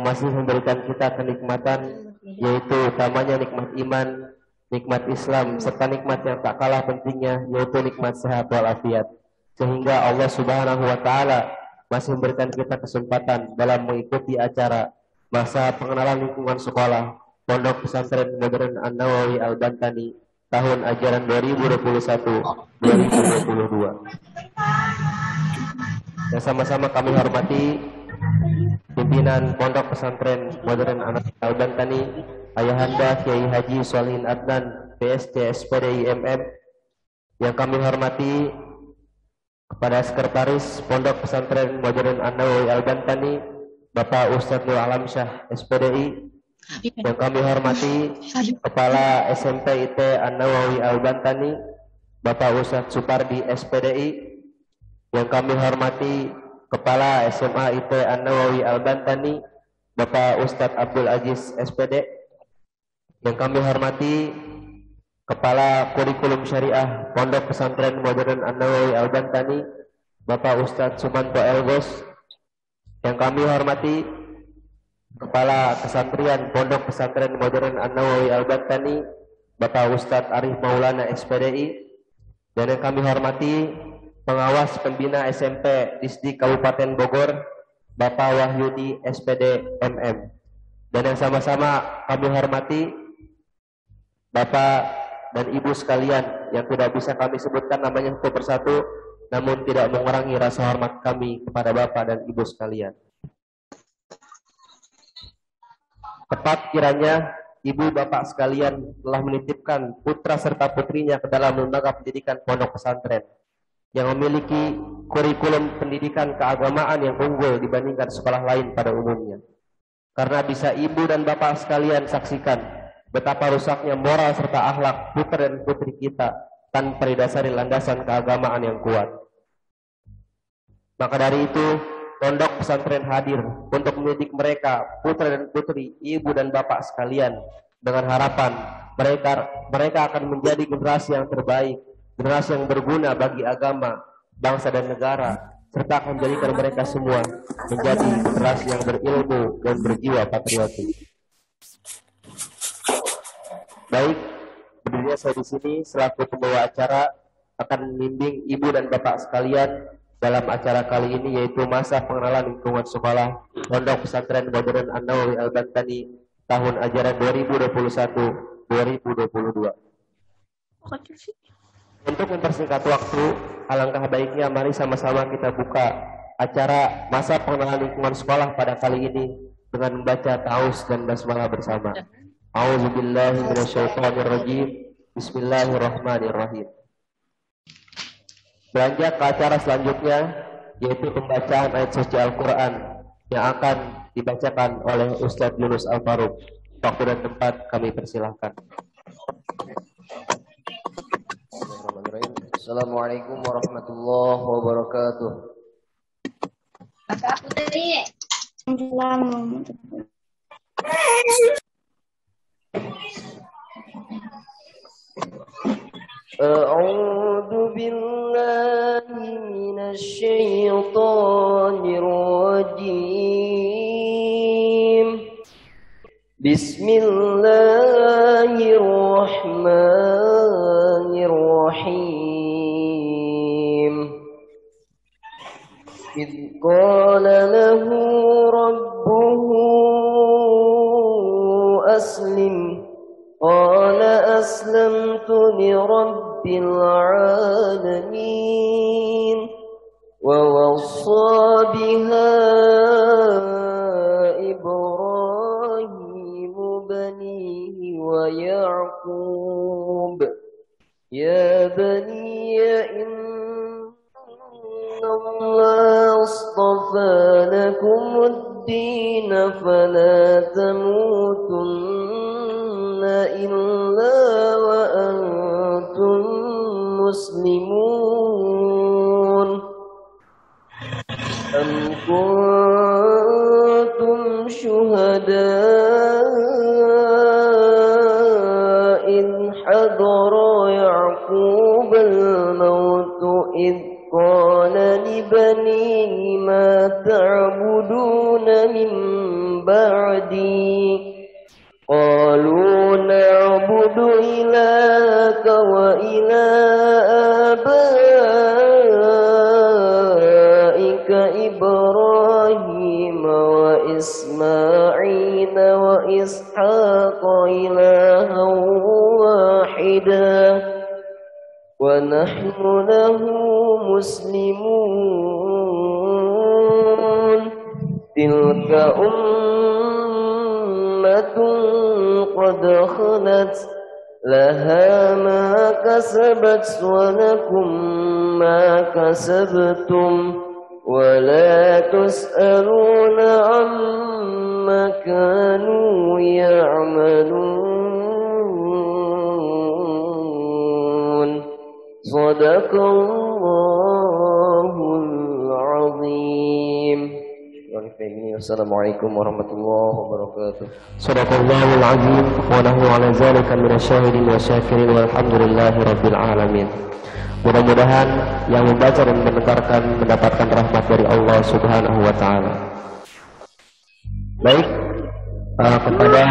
yang masih memberikan kita kenikmatan, yaitu utamanya nikmat iman, nikmat Islam, serta nikmat yang tak kalah pentingnya, yaitu nikmat sehat walafiat. Sehingga Allah Subhanahu wa Ta'ala masih memberikan kita kesempatan dalam mengikuti acara masa pengenalan lingkungan sekolah Pondok Pesantren Modern An-Nawawi Al-Bantani tahun ajaran 2021-2022. Yang sama-sama kami hormati pimpinan Pondok Pesantren Modern An-Nawawi Al-Bantani, Ayahanda Kiai Haji Solihin Adnan, PSC SPDI MM. Yang kami hormati kepada Sekretaris Pondok Pesantren Modern An-Nawawi Al-Bantani, Bapak Ustadz Nur Alamsyah SPDI. Yang kami hormati Kepala SMP IT An-Nawawi Al-Bantani, Bapak Ustadz Supardi SPDI. Yang kami hormati Kepala SMA IT An-Nawawi Al-Bantani, Bapak Ustadz Abdul Aziz SPD. Yang kami hormati Kepala Kurikulum Syariah Pondok Pesantren Modern An-Nawawi Al-Bantani, Bapak Ustadz Sumanto Elgos. Yang kami hormati Kepala Kesantrian Pondok Pesantren Modern An-Nawawi Al-Bantani, Bapak Ustadz Arif Maulana SPDI. Dan yang kami hormati Pengawas Pembina SMP Disdik Kabupaten Bogor, Bapak Wahyudi SPD MM. Dan yang sama-sama kami hormati Bapak dan Ibu sekalian yang tidak bisa kami sebutkan namanya satu persatu, namun tidak mengurangi rasa hormat kami kepada Bapak dan Ibu sekalian. Tepat kiranya Ibu Bapak sekalian telah menitipkan putra serta putrinya ke dalam lembaga pendidikan pondok pesantren yang memiliki kurikulum pendidikan keagamaan yang unggul dibandingkan sekolah lain pada umumnya. Karena bisa Ibu dan Bapak sekalian saksikan betapa rusaknya moral serta akhlak putra dan putri kita tanpa didasari landasan keagamaan yang kuat. Maka dari itu, pondok pesantren hadir untuk mendidik mereka, putra dan putri, ibu dan bapak sekalian, dengan harapan mereka akan menjadi generasi yang terbaik, generasi yang berguna bagi agama, bangsa dan negara, serta akan menjadikan mereka semua menjadi generasi yang berilmu dan berjiwa patriotik. Baik, berdirinya saya di sini selaku pembawa acara akan membimbing ibu dan bapak sekalian dalam acara kali ini, yaitu masa pengenalan lingkungan sekolah Pondok Pesantren Modern An-Nawawi Al-Bantani tahun ajaran 2021-2022. Untuk mempersingkat waktu, alangkah baiknya mari sama-sama kita buka acara masa pengenalan lingkungan sekolah pada kali ini dengan membaca ta'awuz dan basmalah bersama. A'udzubillahi minasyaitonirrajim. Bismillahirrahmanirrahim. Beranjak ke acara selanjutnya, yaitu pembacaan ayat suci Al-Quran yang akan dibacakan oleh Ustadz Yunus Al-Faruq. Waktu dan tempat kami persilahkan. Assalamualaikum warahmatullahi wabarakatuh. Kakak putri. أعوذ بالله من الشيطان الرجيم. بسم الله الرحمن الرحيم. إذ قال له ربه أسلم قال أسلمت لرب العالمين. ووصى بها إبراهيم بنيه ويعقوب يا بني إن الله اصطفى لكم الدين فلا تموتن إلا وأنتم مسلمون. أم كنتم شهداء إذ حضر يعقوب الموت إذ قال لبنيه ما تعبدون من بعدي قالوا نعبد إلهك وإله آبائك إبراهيم وإسماعيل وإسحاق إلها واحدا ونحن له مسلمون تلك أمة قد خلت لها ما كسبت ولكم ما كسبتم ولا تسألون عما كانوا يعملون صدق الله العظيم. Assalamualaikum warahmatullahi wabarakatuh. Sadaqallahul azim wa nahnu ala zalika minasyahidin wa syakirin walhamdulillahi rabbil alamin. Mudah-mudahan yang membaca dan mendengarkan mendapatkan rahmat dari Allah Subhanahu wa taala. Baik, kepada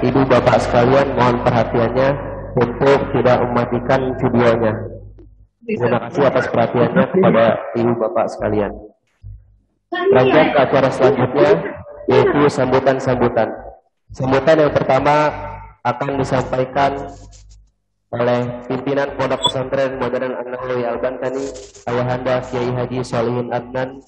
ibu bapak sekalian mohon perhatiannya untuk tidak mematikan videonya. Terima kasih atas perhatiannya kepada ibu bapak sekalian. Lanjut ke acara selanjutnya, yaitu sambutan-sambutan. Sambutan yang pertama akan disampaikan oleh pimpinan Pondok Pesantren Modern An-Nawawi Al-Bantani, Ayahanda Kiai Haji Sholihin Adnan,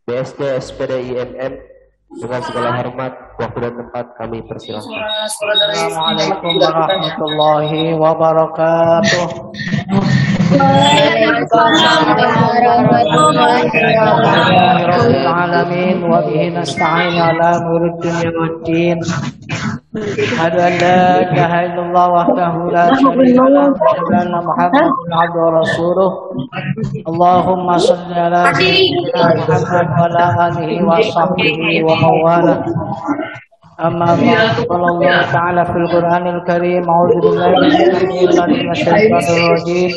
BSD SPD IMM. Dengan segala hormat, waktu dan tempat kami persilahkan. Assalamualaikum warahmatullahi wabarakatuh. Alamin wa bihi nasta'in ala umuri dunya waddin. Asyhadu an la ilaha illallah wahdahu la syarika lahu wa asyhadu anna Muhammadan abduhu wa rasuluh. Allahumma shalli ala sayyidina Muhammad wa ala alihi wa sahbihi wa mawala. Amma ba'd, qala Allah ta'ala fil Qur'anil Karim, a'udzu billahi minasyaitonir rajim.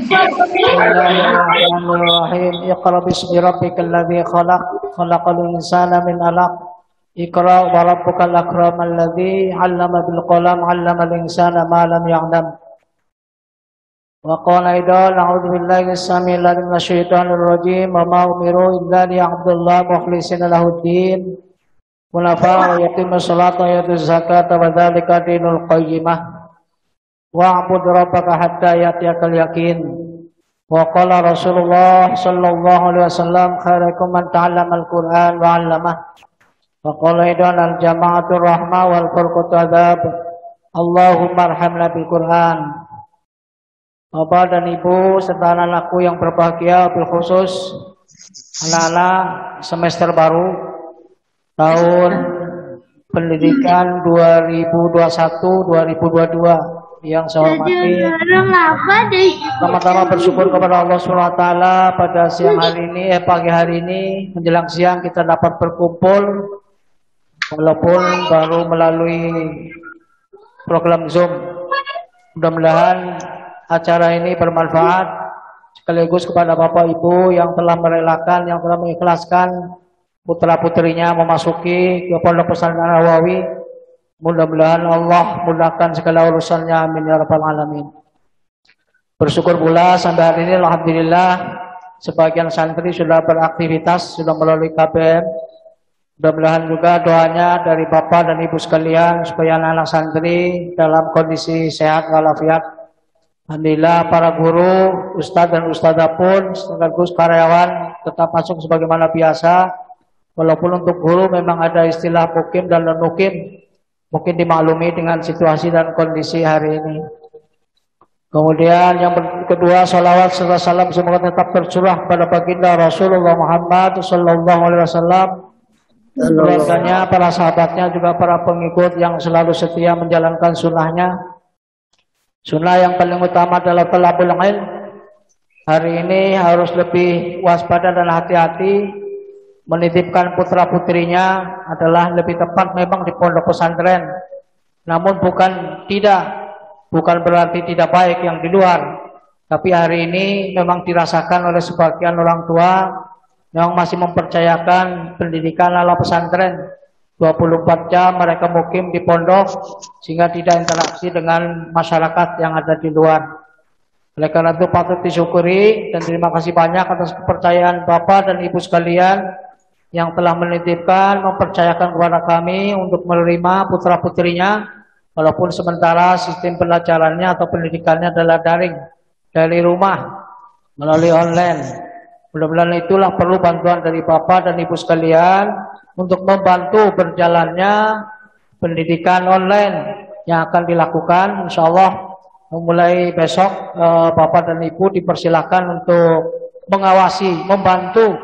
Bismillahirrahmanirrahim. Iqra bismi rabbikal ladzi khalaq, khalaqal insana min 'alaq. Iqra wa rabbukal akram alladzi 'allama bil qalam 'allamal insana ma lam ya'lam. Wa qala aidan a'udzu billahi as-sami'il 'alim minasyaitonir rajim. Wa ma umiru illa liya'budullaha mukhlishina lahud-din. Wa yaqimu sholata wa yatu zakata wa dzalika dinul qayyimah. Wa'bud rabbaka hatta ya'tiyakal yaqin. Wa qala Rasulullah sallallahu alaihi wasallam khairukum man ta'allamal Qur'an wa 'allamah. Wa qala idan al jama'atur rahmah wal furqatu adzab. Allahumma arhamna bil Qur'an. Bapak dan Ibu serta anak-anakku yang berbahagia, bil khusus anak-anak semester baru tahun pendidikan 2021-2022 yang saya hormati. Pertama-tama bersyukur kepada Allah SWT pada siang hari ini, pagi hari ini menjelang siang kita dapat berkumpul walaupun baru melalui program Zoom. Mudah-mudahan acara ini bermanfaat sekaligus kepada Bapak Ibu yang telah merelakan, yang telah mengikhlaskan putra-putrinya memasuki ke Pondok Pesantren An-Nawawi. Mudah-mudahan Allah mudahkan segala urusannya, amin ya rabbal alamin. Bersyukur pula sampai hari ini alhamdulillah sebagian santri sudah beraktivitas, sudah melalui KBM. Mudah-mudahan juga doanya dari Bapak dan Ibu sekalian supaya anak-anak santri dalam kondisi sehat walafiat. Alhamdulillah para guru, ustadz dan ustadzah pun sekaligus karyawan tetap masuk sebagaimana biasa. Walaupun untuk guru memang ada istilah mukim dan non-mukim, mungkin dimaklumi dengan situasi dan kondisi hari ini. Kemudian yang kedua, salawat serta salam semoga tetap tercurah pada baginda Rasulullah Muhammad sallallahu alaihi wasallam, keluarganya, para sahabatnya, juga para pengikut yang selalu setia menjalankan sunnahnya. Sunnah yang paling utama adalah talabul ilm. Hari ini harus lebih waspada dan hati-hati. Menitipkan putra-putrinya adalah lebih tepat memang di pondok pesantren. Namun bukan berarti tidak baik yang di luar. Tapi hari ini memang dirasakan oleh sebagian orang tua yang masih mempercayakan pendidikan ala pesantren. 24 jam mereka mukim di pondok sehingga tidak interaksi dengan masyarakat yang ada di luar. Oleh karena itu patut disyukuri dan terima kasih banyak atas kepercayaan Bapak dan Ibu sekalian yang telah menitipkan, mempercayakan kepada kami untuk menerima putra-putrinya walaupun sementara sistem pelajarannya atau pendidikannya adalah daring dari rumah melalui online. Mudah-mudahan itulah perlu bantuan dari Bapak dan Ibu sekalian untuk membantu berjalannya pendidikan online yang akan dilakukan insyaallah. Mulai besok Bapak dan Ibu dipersilakan untuk mengawasi, membantu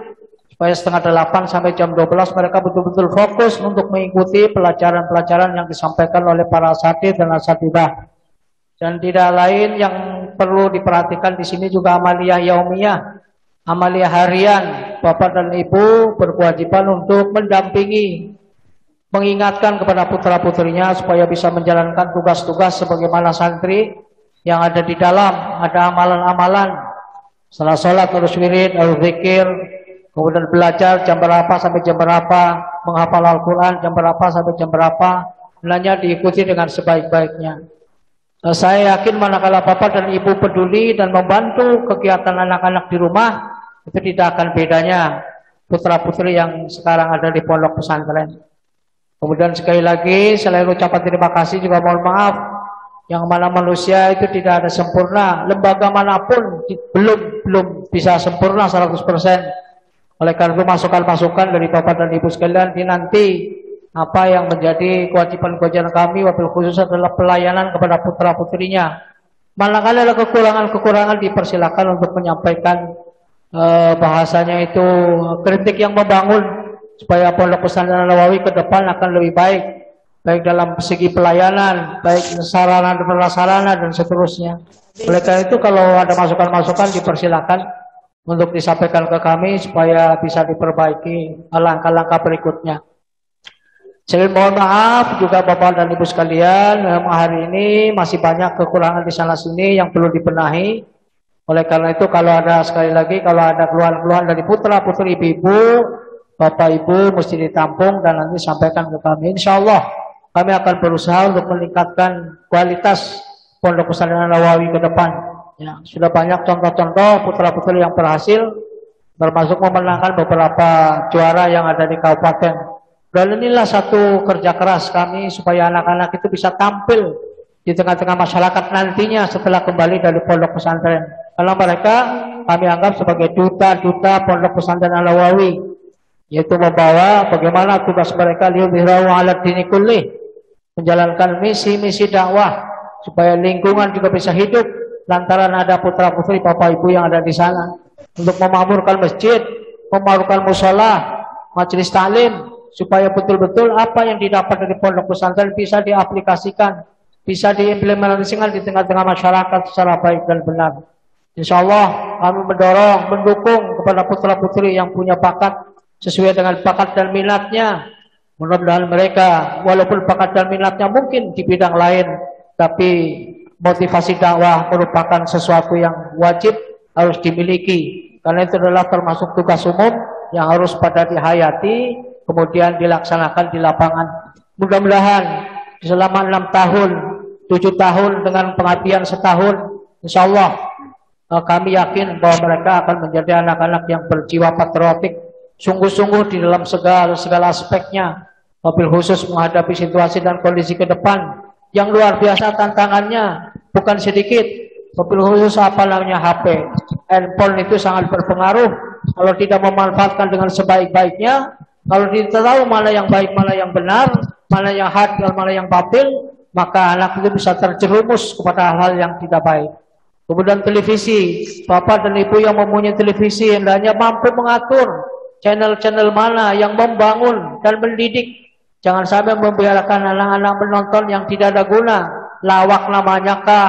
supaya setengah 8 sampai jam 12 mereka betul-betul fokus untuk mengikuti pelajaran-pelajaran yang disampaikan oleh para asatidz dan asatidzah. Dan tidak lain yang perlu diperhatikan di sini juga amaliyah yaumiyah, amaliyah harian. Bapak dan Ibu berkewajiban untuk mendampingi, mengingatkan kepada putra-putrinya supaya bisa menjalankan tugas-tugas sebagaimana santri yang ada di dalam. Ada amalan-amalan setelah sholat harus wirid, harus zikir, kemudian belajar jam berapa sampai jam berapa, menghafal Al-Quran jam berapa sampai jam berapa, hendaknya diikuti dengan sebaik-baiknya. Saya yakin manakala Bapak dan Ibu peduli dan membantu kegiatan anak-anak di rumah, itu tidak akan bedanya putra-putri yang sekarang ada di pondok pesantren. Kemudian sekali lagi selain ucapan terima kasih juga mohon maaf, yang mana manusia itu tidak ada sempurna, lembaga manapun belum bisa sempurna 100%. Oleh karena itu masukan-masukan dari Bapak dan Ibu sekalian nanti apa yang menjadi kewajiban-kewajiban kami wabil khusus adalah pelayanan kepada putra-putrinya. Manakala ada kekurangan-kekurangan dipersilakan untuk menyampaikan bahasanya itu kritik yang membangun supaya Pondok Pesantren Nawawi ke depan akan lebih baik. Baik dalam segi pelayanan, baik sarana dan prasarana dan seterusnya. Oleh karena itu kalau ada masukan-masukan dipersilakan untuk disampaikan ke kami supaya bisa diperbaiki langkah-langkah berikutnya. Saya mohon maaf juga Bapak dan Ibu sekalian, hari ini masih banyak kekurangan di sana sini yang perlu dibenahi. Oleh karena itu kalau ada sekali lagi kalau ada keluhan-keluhan dari putra-putri ibu-ibu, Bapak Ibu mesti ditampung dan nanti sampaikan ke kami. Insyaallah kami akan berusaha untuk meningkatkan kualitas Pondok Pesantren Nawawi ke depan. Ya, sudah banyak contoh-contoh putra-putri yang berhasil, termasuk memenangkan beberapa juara yang ada di kabupaten. Dan inilah satu kerja keras kami supaya anak-anak itu bisa tampil di tengah-tengah masyarakat nantinya setelah kembali dari Pondok Pesantren. Karena mereka kami anggap sebagai duta-duta Pondok Pesantren Nawawi, yaitu membawa bagaimana tugas mereka liyudhhirahu 'ala dini kullih, menjalankan misi-misi dakwah supaya lingkungan juga bisa hidup lantaran ada putra-putri Bapak Ibu yang ada di sana untuk memakmurkan masjid, memakmurkan mushola, majelis taklim supaya betul-betul apa yang didapat dari pondok pesantren bisa diaplikasikan, bisa diimplementasikan di tengah-tengah masyarakat secara baik dan benar. Insyaallah kami mendorong, mendukung kepada putra-putri yang punya bakat sesuai dengan bakat dan minatnya. Mudah-mudahan mereka walaupun bakat dan minatnya mungkin di bidang lain, tapi motivasi dakwah merupakan sesuatu yang wajib harus dimiliki. Karena itu adalah termasuk tugas umum yang harus pada dihayati, kemudian dilaksanakan di lapangan. Mudah-mudahan selama 6 tahun, 7 tahun dengan pengabdian setahun, insyaallah kami yakin bahwa mereka akan menjadi anak-anak yang berjiwa patriotik, sungguh-sungguh di dalam segala aspeknya. Wabil khusus menghadapi situasi dan kondisi ke depan yang luar biasa tantangannya bukan sedikit. Wabil khusus apa namanya HP, handphone itu sangat berpengaruh. Kalau tidak memanfaatkan dengan sebaik-baiknya, kalau tidak tahu mana yang baik, mana yang benar, mana yang hak dan mana yang batil, maka anak itu bisa terjerumus kepada hal-hal yang tidak baik. Kemudian televisi, Bapak dan Ibu yang mempunyai televisi hendaknya mampu mengatur channel-channel mana yang membangun dan mendidik. Jangan sampai membiarkan anak-anak menonton yang tidak ada guna, lawak namanya kah,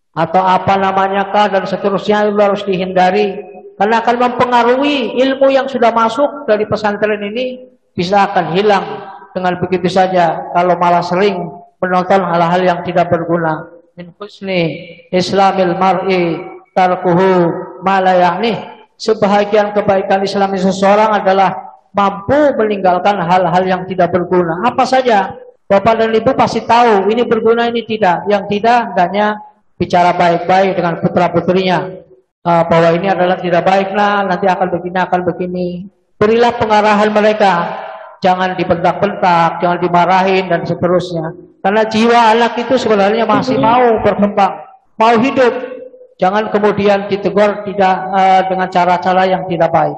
atau apa namanya kah, dan seterusnya. Itu harus dihindari, karena akan mempengaruhi ilmu yang sudah masuk dari pesantren ini, bisa akan hilang dengan begitu saja kalau malah sering menonton hal-hal yang tidak berguna. Min husni islamil mar'i tarkuhu ma la ya'nih. Sebahagian kebaikan Islam seseorang adalah mampu meninggalkan hal-hal yang tidak berguna. Apa saja? Bapak dan Ibu pasti tahu ini berguna, ini tidak. Yang tidak hendaknya bicara baik-baik dengan putra-putrinya. Bahwa ini adalah tidak baiklah, nanti akan begini, akan begini. Berilah pengarahan mereka. Jangan dibentak-bentak, jangan dimarahin dan seterusnya. Karena jiwa anak itu sebenarnya masih mau berkembang, mau hidup. Jangan kemudian ditegur tidak dengan cara-cara yang tidak baik.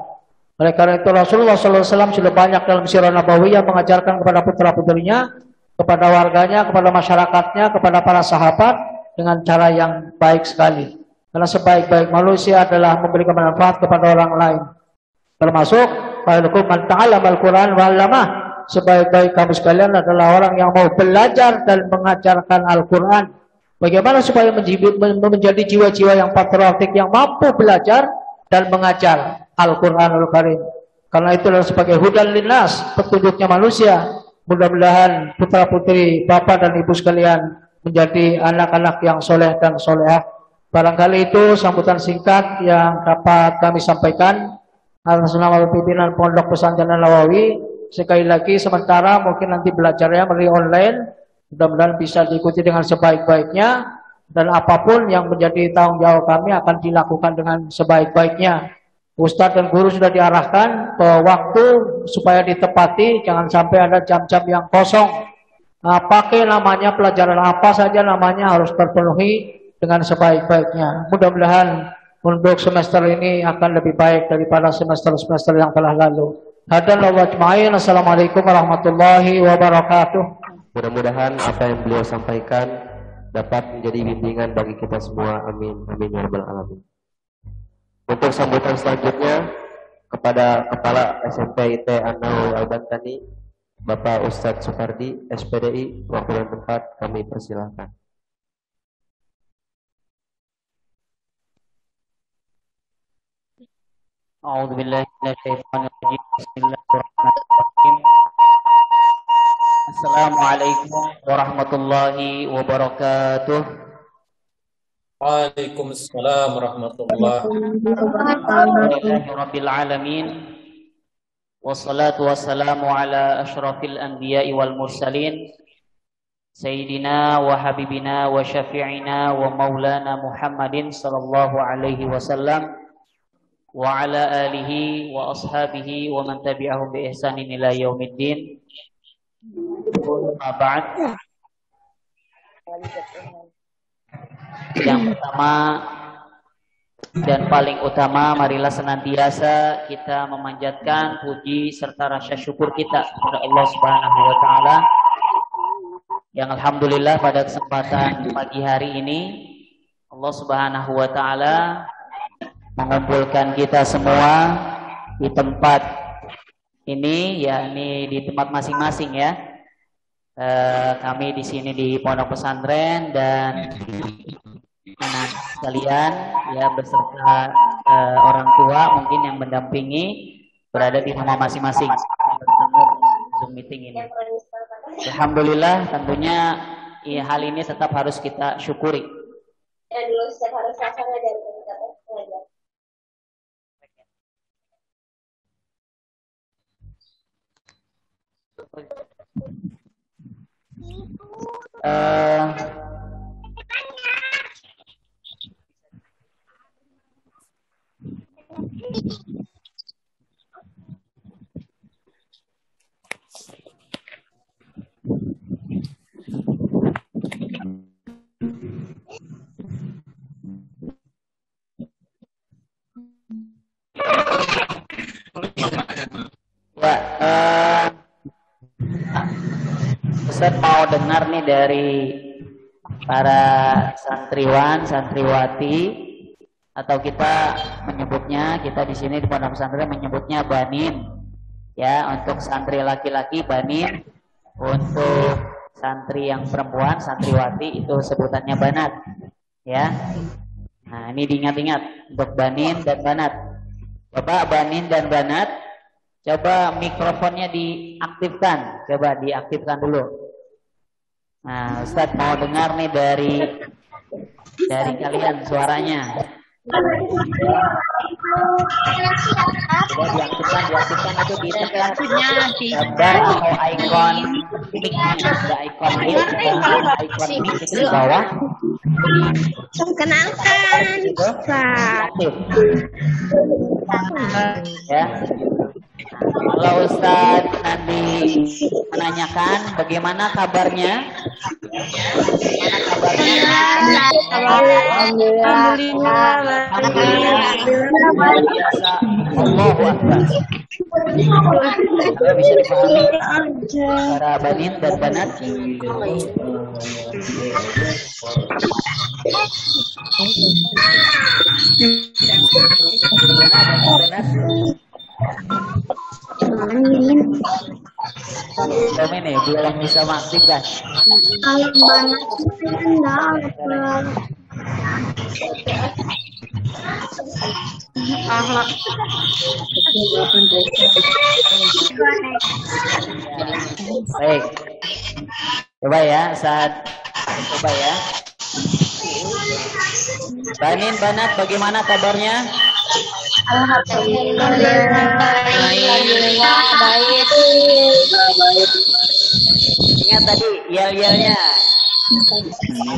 Oleh karena itu Rasulullah SAW sudah banyak dalam sirah nabawiyah mengajarkan kepada putra-putrinya, kepada warganya, kepada masyarakatnya, kepada para sahabat dengan cara yang baik sekali. Karena sebaik-baik manusia adalah memberikan manfaat kepada orang lain. Termasuk khairukum man ta'allama al-Qur'an wa 'allamah. Sebaik-baik kamu sekalian adalah orang yang mau belajar dan mengajarkan Al-Qur'an. Bagaimana supaya menjadi jiwa-jiwa yang patriotik, yang mampu belajar dan mengajar Al-Qur'anul Karim. Karena itu adalah sebagai hudan linnas, petunjuknya manusia. Mudah-mudahan putra-putri Bapak dan Ibu sekalian menjadi anak-anak yang soleh dan solehah. Barangkali itu sambutan singkat yang dapat kami sampaikan atas nama pimpinan Pondok Pesantren Nawawi. Sekali lagi sementara mungkin nanti belajarnya melalui online, mudah-mudahan bisa diikuti dengan sebaik-baiknya, dan apapun yang menjadi tanggung jawab kami akan dilakukan dengan sebaik-baiknya. Ustadz dan guru sudah diarahkan ke waktu supaya ditepati, jangan sampai ada jam-jam yang kosong. Pakai namanya pelajaran apa saja namanya harus terpenuhi dengan sebaik-baiknya. Mudah-mudahan untuk semester ini akan lebih baik daripada semester-semester yang telah lalu. Hadanallahu ajma'in. Assalamualaikum warahmatullahi wabarakatuh. Mudah-mudahan apa yang beliau sampaikan dapat menjadi bimbingan bagi kita semua. Amin. Amin ya rabbal alamin. Untuk sambutan selanjutnya kepada Kepala SMP IT An-Nawawi Al-Bantani, Bapak Ustadz Supardi, SPDI, waktu dan tempat kami persilahkan. A'udzubillahi minasyaitonirrajim. Bismillahirrahmanirrahim. Assalamualaikum warahmatullahi wabarakatuh. Waalaikumsalam warahmatullahi Alhamdulillahi rabbil alamin. Wassalatu wassalamu ala asyrafil anbiya'i wal mursalin Sayyidina wa habibina wa syafi'ina wa maulana Muhammadin sallallahu alaihi wasallam wa ala alihi wa ashabihi wa man tabi'ahum bi ihsanin ila yaumiddin. Ba'd. Yang pertama dan paling utama, marilah senantiasa kita memanjatkan puji serta rasa syukur kita kepada Allah Subhanahu wa taala yang alhamdulillah pada kesempatan pagi hari ini Allah Subhanahu wa taala mengumpulkan kita semua di tempat ini, yakni di tempat masing-masing ya. Kami di sini di Pondok Pesantren dan anak sekalian ya beserta orang tua mungkin yang mendampingi berada di rumah masing-masing bertemu Zoom meeting ini. Alhamdulillah, tentunya ya, hal ini tetap harus kita syukuri. Ya, dulu setiap hari Selasa dari Ustaz mau dengar nih dari para santriwan, santriwati, atau kita menyebutnya, kita di sini di Pondok Pesantren menyebutnya banin. Ya, untuk santri laki-laki banin, untuk santri yang perempuan, santriwati itu sebutannya banat. Ya. Nah, ini diingat-ingat untuk banin dan banat. Coba banin dan banat, coba mikrofonnya diaktifkan. Coba diaktifkan dulu. Nah, Ustadz mau dengar nih dari kalian suaranya. Sudah diaktifkan itu ditekan gambar atau ikon mic, ada ikon mic, ikon mic itu di bawah. Kenalkan, Pak. Aktif. Ya. Kalau Ustadz nanti menanyakan bagaimana kabarnya? Alhamdulillah. Biasa. Allahu Akbar. Kalau bisa dipahami para banin dan banat. Kami nih belum bisa mengaktifkan. Kalau banyak Baik. Coba ya, coba ya. Banin banat bagaimana kabarnya? baik. Ingat tadi yel-yelnya.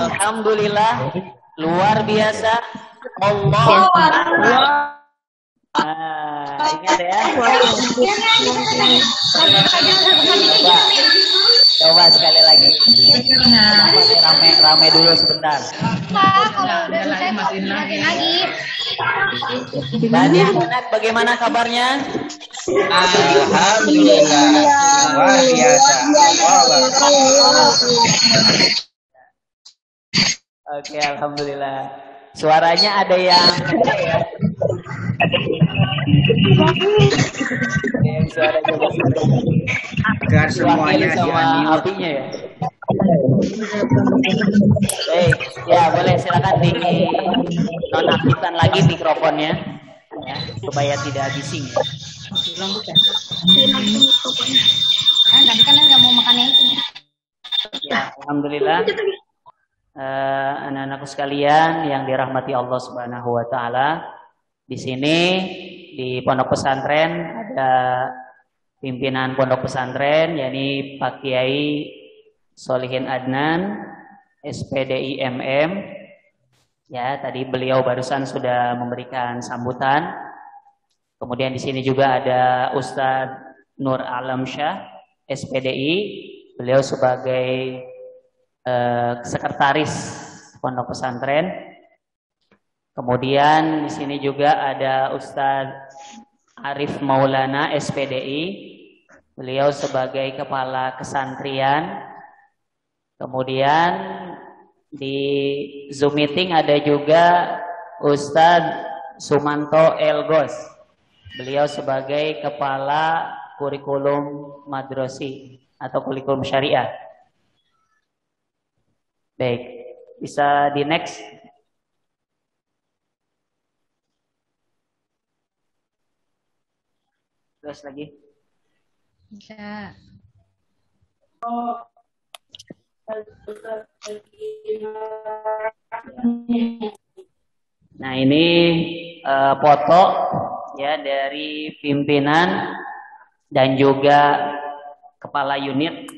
Alhamdulillah luar biasa. Allah. Ingat ya. Coba sekali lagi. Rame dulu sebentar. Banin banat bagaimana kabarnya? Alhamdulillah luar biasa. Oke, alhamdulillah. Suaranya ada yang suara coba Agar semuanya sama apinya ya. Baik, ya boleh silakan di nonaktifkan lagi mikrofonnya ya, supaya tidak bising. Tadi kan nggak mau makan yang itu. Ya, alhamdulillah. Anak-anakku sekalian yang dirahmati Allah Subhanahu wa taala. Di sini di pondok pesantren ada pimpinan pondok pesantren yakni Pak Kiai Solihin Adnan SPDI MM. Ya, tadi beliau barusan sudah memberikan sambutan. Kemudian di sini juga ada Ustadz Nur Alamsyah SPDI. Beliau sebagai sekretaris pondok pesantren. Kemudian di sini juga ada Ustadz Arif Maulana SPDI. Beliau sebagai kepala kesantrian. Kemudian di Zoom meeting ada juga Ustadz Sumanto Elgos. Beliau sebagai kepala kurikulum madrasi atau kurikulum syariah. Baik, bisa di next. Terus lagi. Bisa. Nah ini foto ya dari pimpinan dan juga kepala unit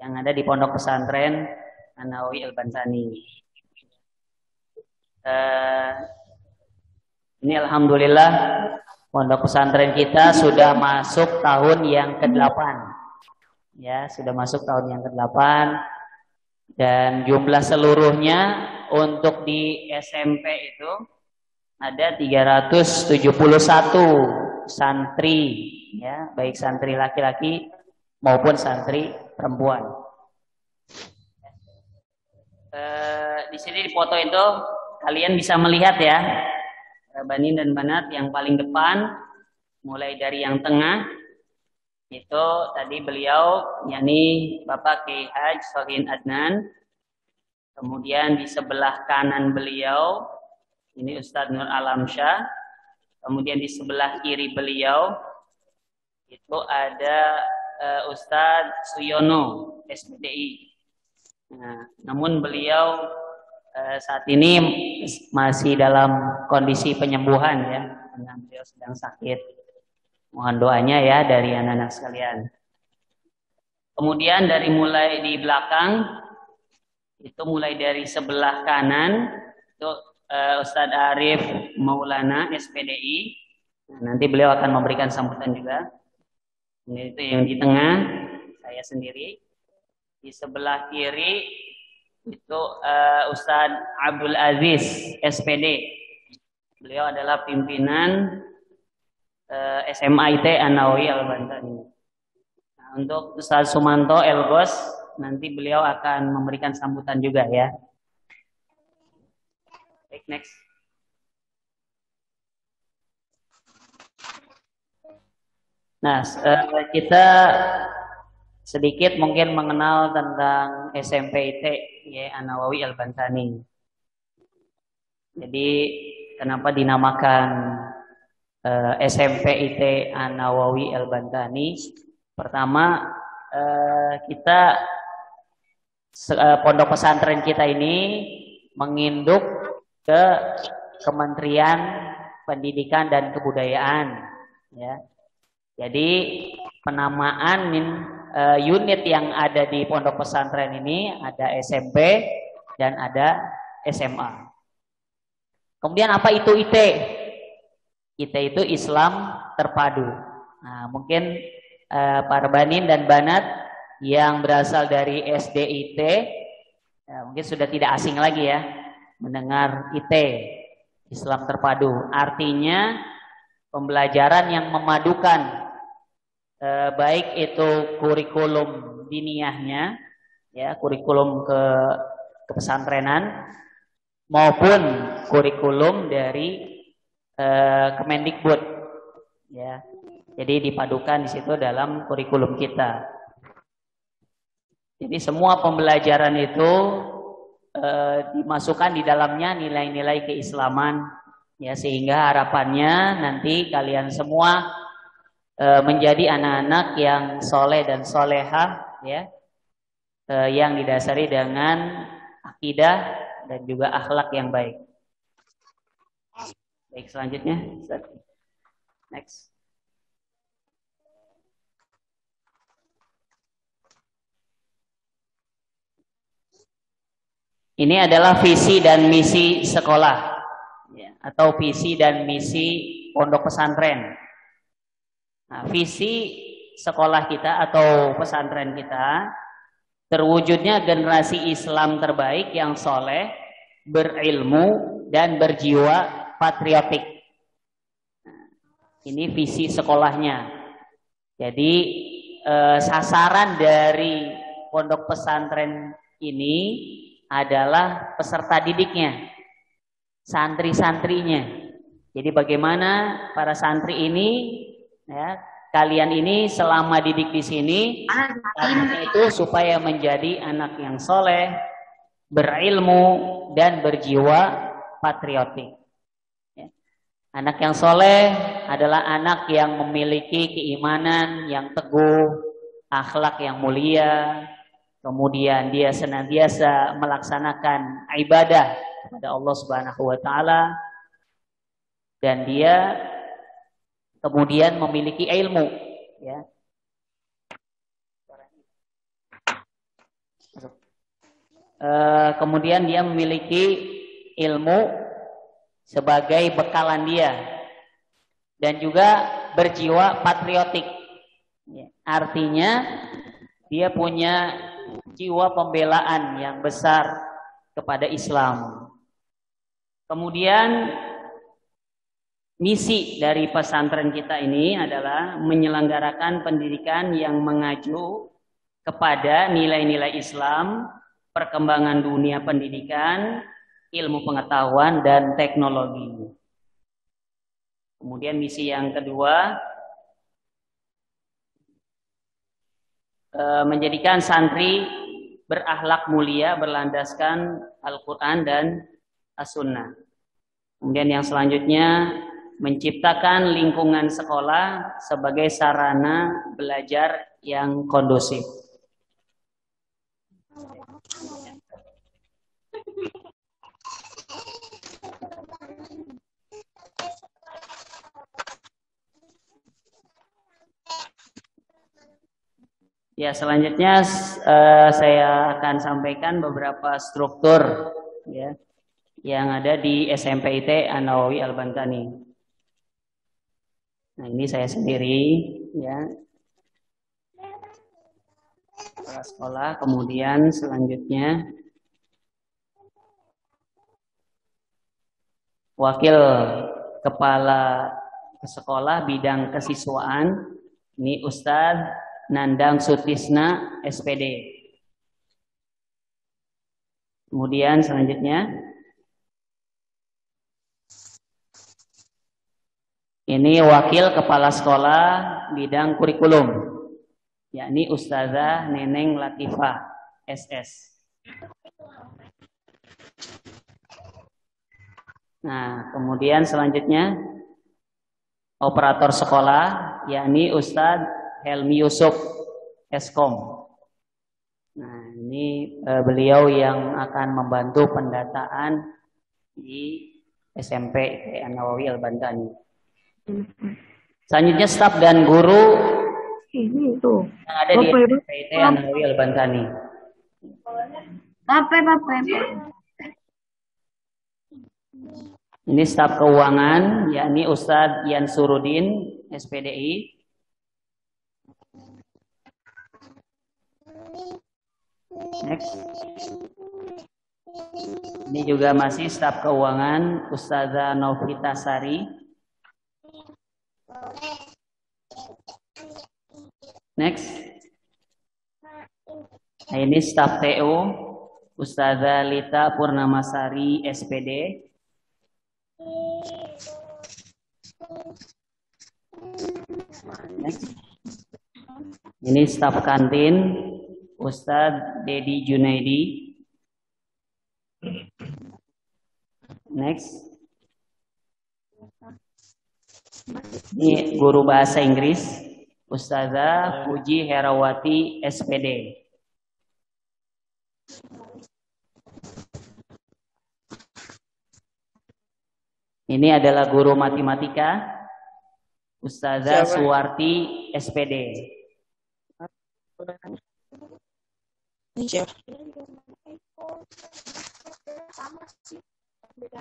yang ada di pondok pesantren Anawi Al-Bansani. Ini alhamdulillah pondok pesantren kita sudah masuk tahun yang ke-8. Ya, sudah masuk tahun yang ke-8 dan jumlah seluruhnya untuk di SMP itu ada 371 santri ya, baik santri laki-laki maupun santri perempuan. Di sini di foto itu kalian bisa melihat ya, banin dan banat yang paling depan, mulai dari yang tengah itu tadi beliau, yakni Bapak Kiai Haji Solihin Adnan. Kemudian di sebelah kanan beliau ini Ustadz Nur Alamsyah. Kemudian di sebelah kiri beliau itu ada Ustadz Suyono SPDI. Nah, namun beliau saat ini masih dalam kondisi penyembuhan ya, karena beliau sedang sakit. Mohon doanya ya dari anak-anak sekalian. Kemudian dari mulai di belakang, itu mulai dari sebelah kanan, itu Ustadz Arif Maulana SPDI. Nanti beliau akan memberikan sambutan juga. Ini itu yang di tengah, saya sendiri. Di sebelah kiri itu Ustadz Abdul Aziz SPD. Beliau adalah pimpinan SMA IT An-Nawawi Al-Bantani. Nah, untuk Ustadz Sumanto Elgos, nanti beliau akan memberikan sambutan juga ya. Baik, next. Nah, kita sedikit mungkin mengenal tentang SMP IT ya, An-Nawawi Al-Bantani. Jadi kenapa dinamakan SMP IT An-Nawawi Al-Bantani? Pertama, kita pondok pesantren kita ini menginduk ke Kementerian Pendidikan dan Kebudayaan ya. Jadi penamaan unit yang ada di pondok pesantren ini ada SMP dan ada SMA. Kemudian apa itu IT? IT itu Islam terpadu. Nah, mungkin para banin dan banat yang berasal dari SD IT ya, mungkin sudah tidak asing lagi ya mendengar IT, Islam terpadu. Artinya pembelajaran yang memadukan baik itu kurikulum diniyahnya ya, kurikulum ke pesantrenan maupun kurikulum dari Kemendikbud ya. Jadi dipadukan di situ dalam kurikulum kita. Jadi semua pembelajaran itu dimasukkan di dalamnya nilai-nilai keislaman ya, sehingga harapannya nanti kalian semua menjadi anak-anak yang soleh dan solehah ya, yang didasari dengan akidah dan juga akhlak yang baik. Baik, selanjutnya next. Ini adalah visi dan misi sekolah ya, atau visi dan misi pondok pesantren. Nah, visi sekolah kita atau pesantren kita terwujudnya generasi Islam terbaik yang soleh, berilmu dan berjiwa patriotik. Nah, ini visi sekolahnya. Jadi sasaran dari pondok pesantren ini adalah peserta didiknya, santri-santrinya. Jadi bagaimana para santri ini ya, kalian ini selama didik di sini itu supaya menjadi anak yang soleh, berilmu dan berjiwa patriotik. Ya. Anak yang soleh adalah anak yang memiliki keimanan yang teguh, akhlak yang mulia, kemudian dia senantiasa melaksanakan ibadah kepada Allah Subhanahu wa taala, dan dia kemudian memiliki ilmu ya. Kemudian dia memiliki ilmu sebagai bekalan dia dan juga berjiwa patriotik ya. Artinya dia punya jiwa pembelaan yang besar kepada Islam. Kemudian misi dari pesantren kita ini adalah menyelenggarakan pendidikan yang mengacu kepada nilai-nilai Islam, perkembangan dunia pendidikan, ilmu pengetahuan dan teknologi. Kemudian misi yang kedua, menjadikan santri berakhlak mulia berlandaskan Al-Quran dan As-Sunnah. Kemudian yang selanjutnya, menciptakan lingkungan sekolah sebagai sarana belajar yang kondusif. Ya, selanjutnya saya akan sampaikan beberapa struktur ya yang ada di SMPIT An-Nawawi Al-Bantani. Nah, ini saya sendiri ya. Kepala sekolah, kemudian selanjutnya wakil kepala sekolah bidang kesiswaan, ini Ustadz Nandang Sutisna SPD. Kemudian selanjutnya ini wakil kepala sekolah bidang kurikulum, yakni Ustazah Neneng Latifah SS. Nah, kemudian selanjutnya operator sekolah, yakni Ustadz Helmi Yusuf Eskom. Nah, ini beliau yang akan membantu pendataan di SMP An-Nawawi Al-Bantani. Selanjutnya staf dan guru Ini tuh. yang ada di SMP An-Nawawi Al-Bantani. Ini staf keuangan, yakni Ustadz Yan Surudin SPDI. Next. Ini juga masih staf keuangan Ustazah Novita Sari. Next. Nah, ini staf TO Ustazah Lita Purnamasari SPD. Next. Ini staf kantin Ustadz Dedi Junaidi. Next. Ini guru bahasa Inggris Ustazah Puji Herawati SPD. Ini adalah guru matematika Ustazah Suwarti SPD.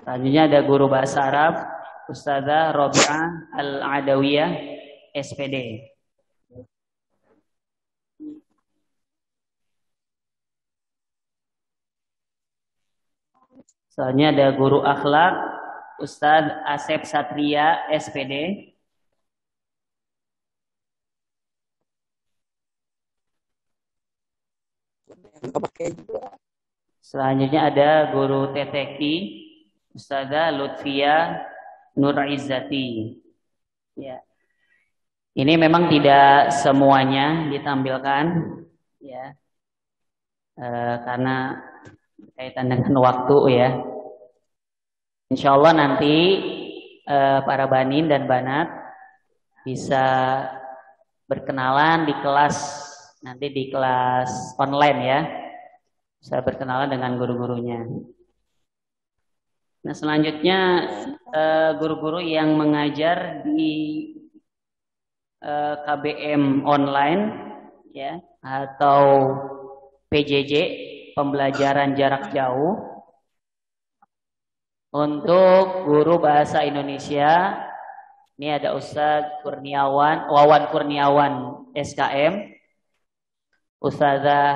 Selanjutnya ada guru bahasa Arab Ustazah Robi'ah Al-Adawiyah SPD. Selanjutnya ada guru akhlak Ustadz Asep Satria SPD. Selanjutnya ada guru TTQ Ustazah Lutfia Nur Izzati. Ya. Ini memang tidak semuanya ditampilkan, ya, karena kaitan dengan waktu ya. Insya Allah nanti para banin dan banat bisa berkenalan di kelas, nanti di kelas online ya, bisa berkenalan dengan guru-gurunya. Nah, selanjutnya guru-guru yang mengajar di KBM online ya atau PJJ, pembelajaran jarak jauh. Untuk guru bahasa Indonesia ini ada Ustadz Wawan Kurniawan SKM, Ustazah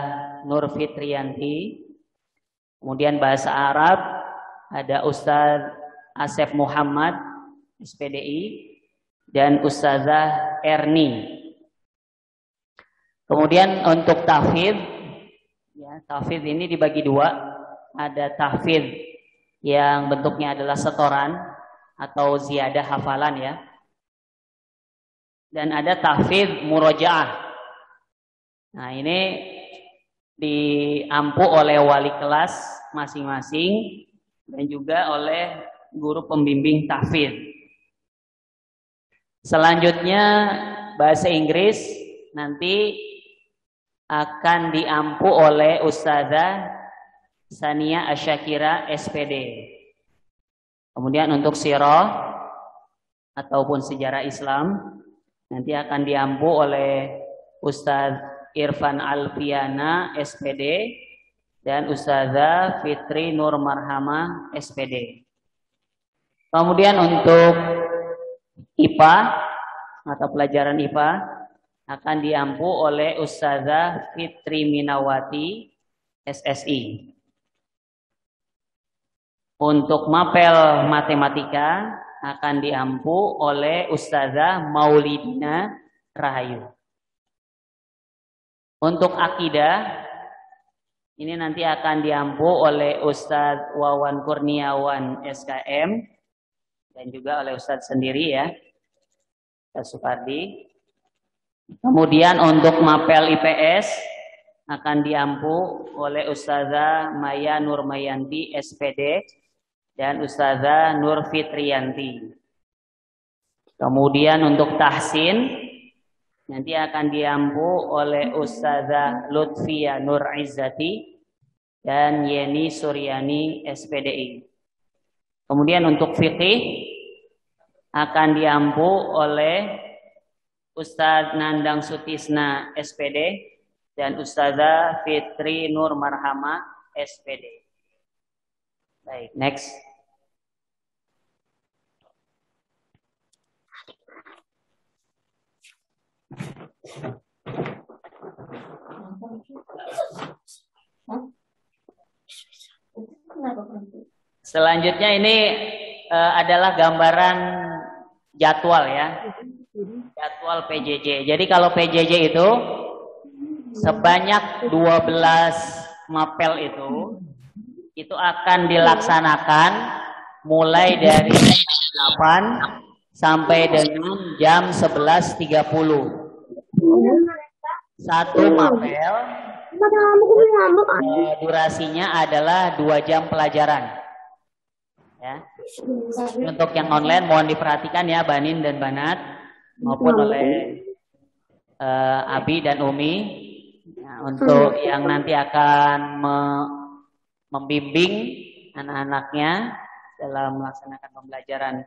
Nur Fitriyanti. Kemudian bahasa Arab ada Ustadz Asep Muhammad SPDI dan Ustazah Erni. Kemudian untuk tahfidz, ya, tahfidz ini dibagi dua. Ada tahfidz yang bentuknya adalah setoran atau ziyadah hafalan ya. Dan ada tahfidz murojaah. Nah, ini diampu oleh wali kelas masing-masing dan juga oleh guru pembimbing tahfidz. Selanjutnya bahasa Inggris nanti akan diampu oleh Ustazah Sania Asyakira SPD. Kemudian untuk sirah ataupun sejarah Islam nanti akan diampu oleh Ustadz Irfan Alfiana SPD dan Ustazah Fitri Nur Marhamah SPD. Kemudian untuk IPA, mata pelajaran IPA akan diampu oleh Ustazah Fitri Minawati SSI. Untuk mapel matematika akan diampu oleh Ustazah Maulidina Rahayu. Untuk akidah ini nanti akan diampu oleh Ustadz Wawan Kurniawan SKM dan juga oleh Ustadz sendiri ya, Ustadz Supardi. Kemudian untuk mapel IPS akan diampu oleh Ustazah Maya Nurmayanti SPD dan Ustazah Nur Fitriyanti. Kemudian untuk tahsin nanti akan diampu oleh Ustazah Lutfia Nur Izzati dan Yeni Suryani SPDI. Kemudian untuk fikih akan diampu oleh Ustaz Nandang Sutisna SPD dan Ustazah Fitri Nur Marhamah SPD. Baik, next. Selanjutnya ini adalah gambaran jadwal ya, jadwal PJJ. Jadi kalau PJJ itu sebanyak 12 mapel itu akan dilaksanakan mulai dari 8 sampai dengan jam 11.30. Satu mapel durasinya adalah 2 jam pelajaran. Ya. Untuk yang online mohon diperhatikan ya Banin dan Banat maupun oleh Abi dan Umi. Nah, untuk yang nanti akan membimbing anak-anaknya dalam melaksanakan pembelajaran.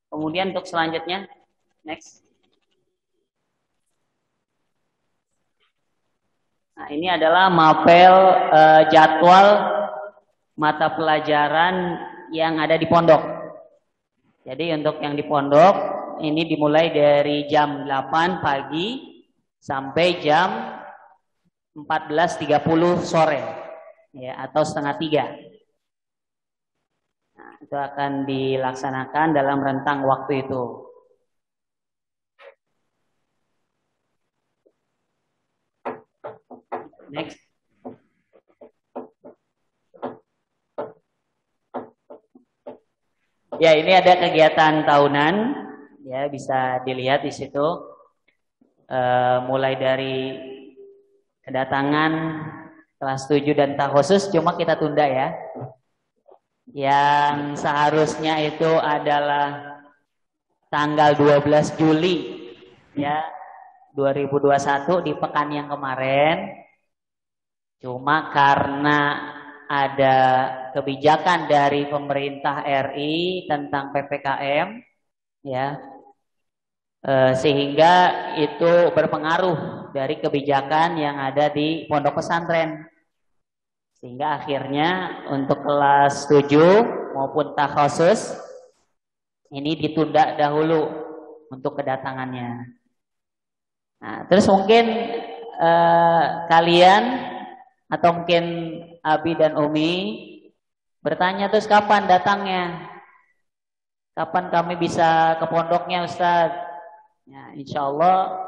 Kemudian untuk selanjutnya, next. Nah, ini adalah mapel jadwal mata pelajaran yang ada di pondok. Jadi untuk yang di pondok ini dimulai dari jam 8 pagi sampai jam 14.30 sore ya, atau setengah 3. Nah, itu akan dilaksanakan dalam rentang waktu itu. Next. Ya, ini ada kegiatan tahunan, ya bisa dilihat di situ. Mulai dari kedatangan kelas 7 dan takhusus, cuma kita tunda ya. Yang seharusnya itu adalah tanggal 12 Juli ya 2021 di pekan yang kemarin. Cuma karena ada kebijakan dari pemerintah RI tentang PPKM ya, sehingga itu berpengaruh dari kebijakan yang ada di pondok pesantren, sehingga akhirnya untuk kelas 7 maupun takhusus ini ditunda dahulu untuk kedatangannya. Nah, terus mungkin kalian atau mungkin Abi dan Umi bertanya, terus kapan datangnya? Kapan kami bisa ke pondoknya Ustaz? Ya, insya Allah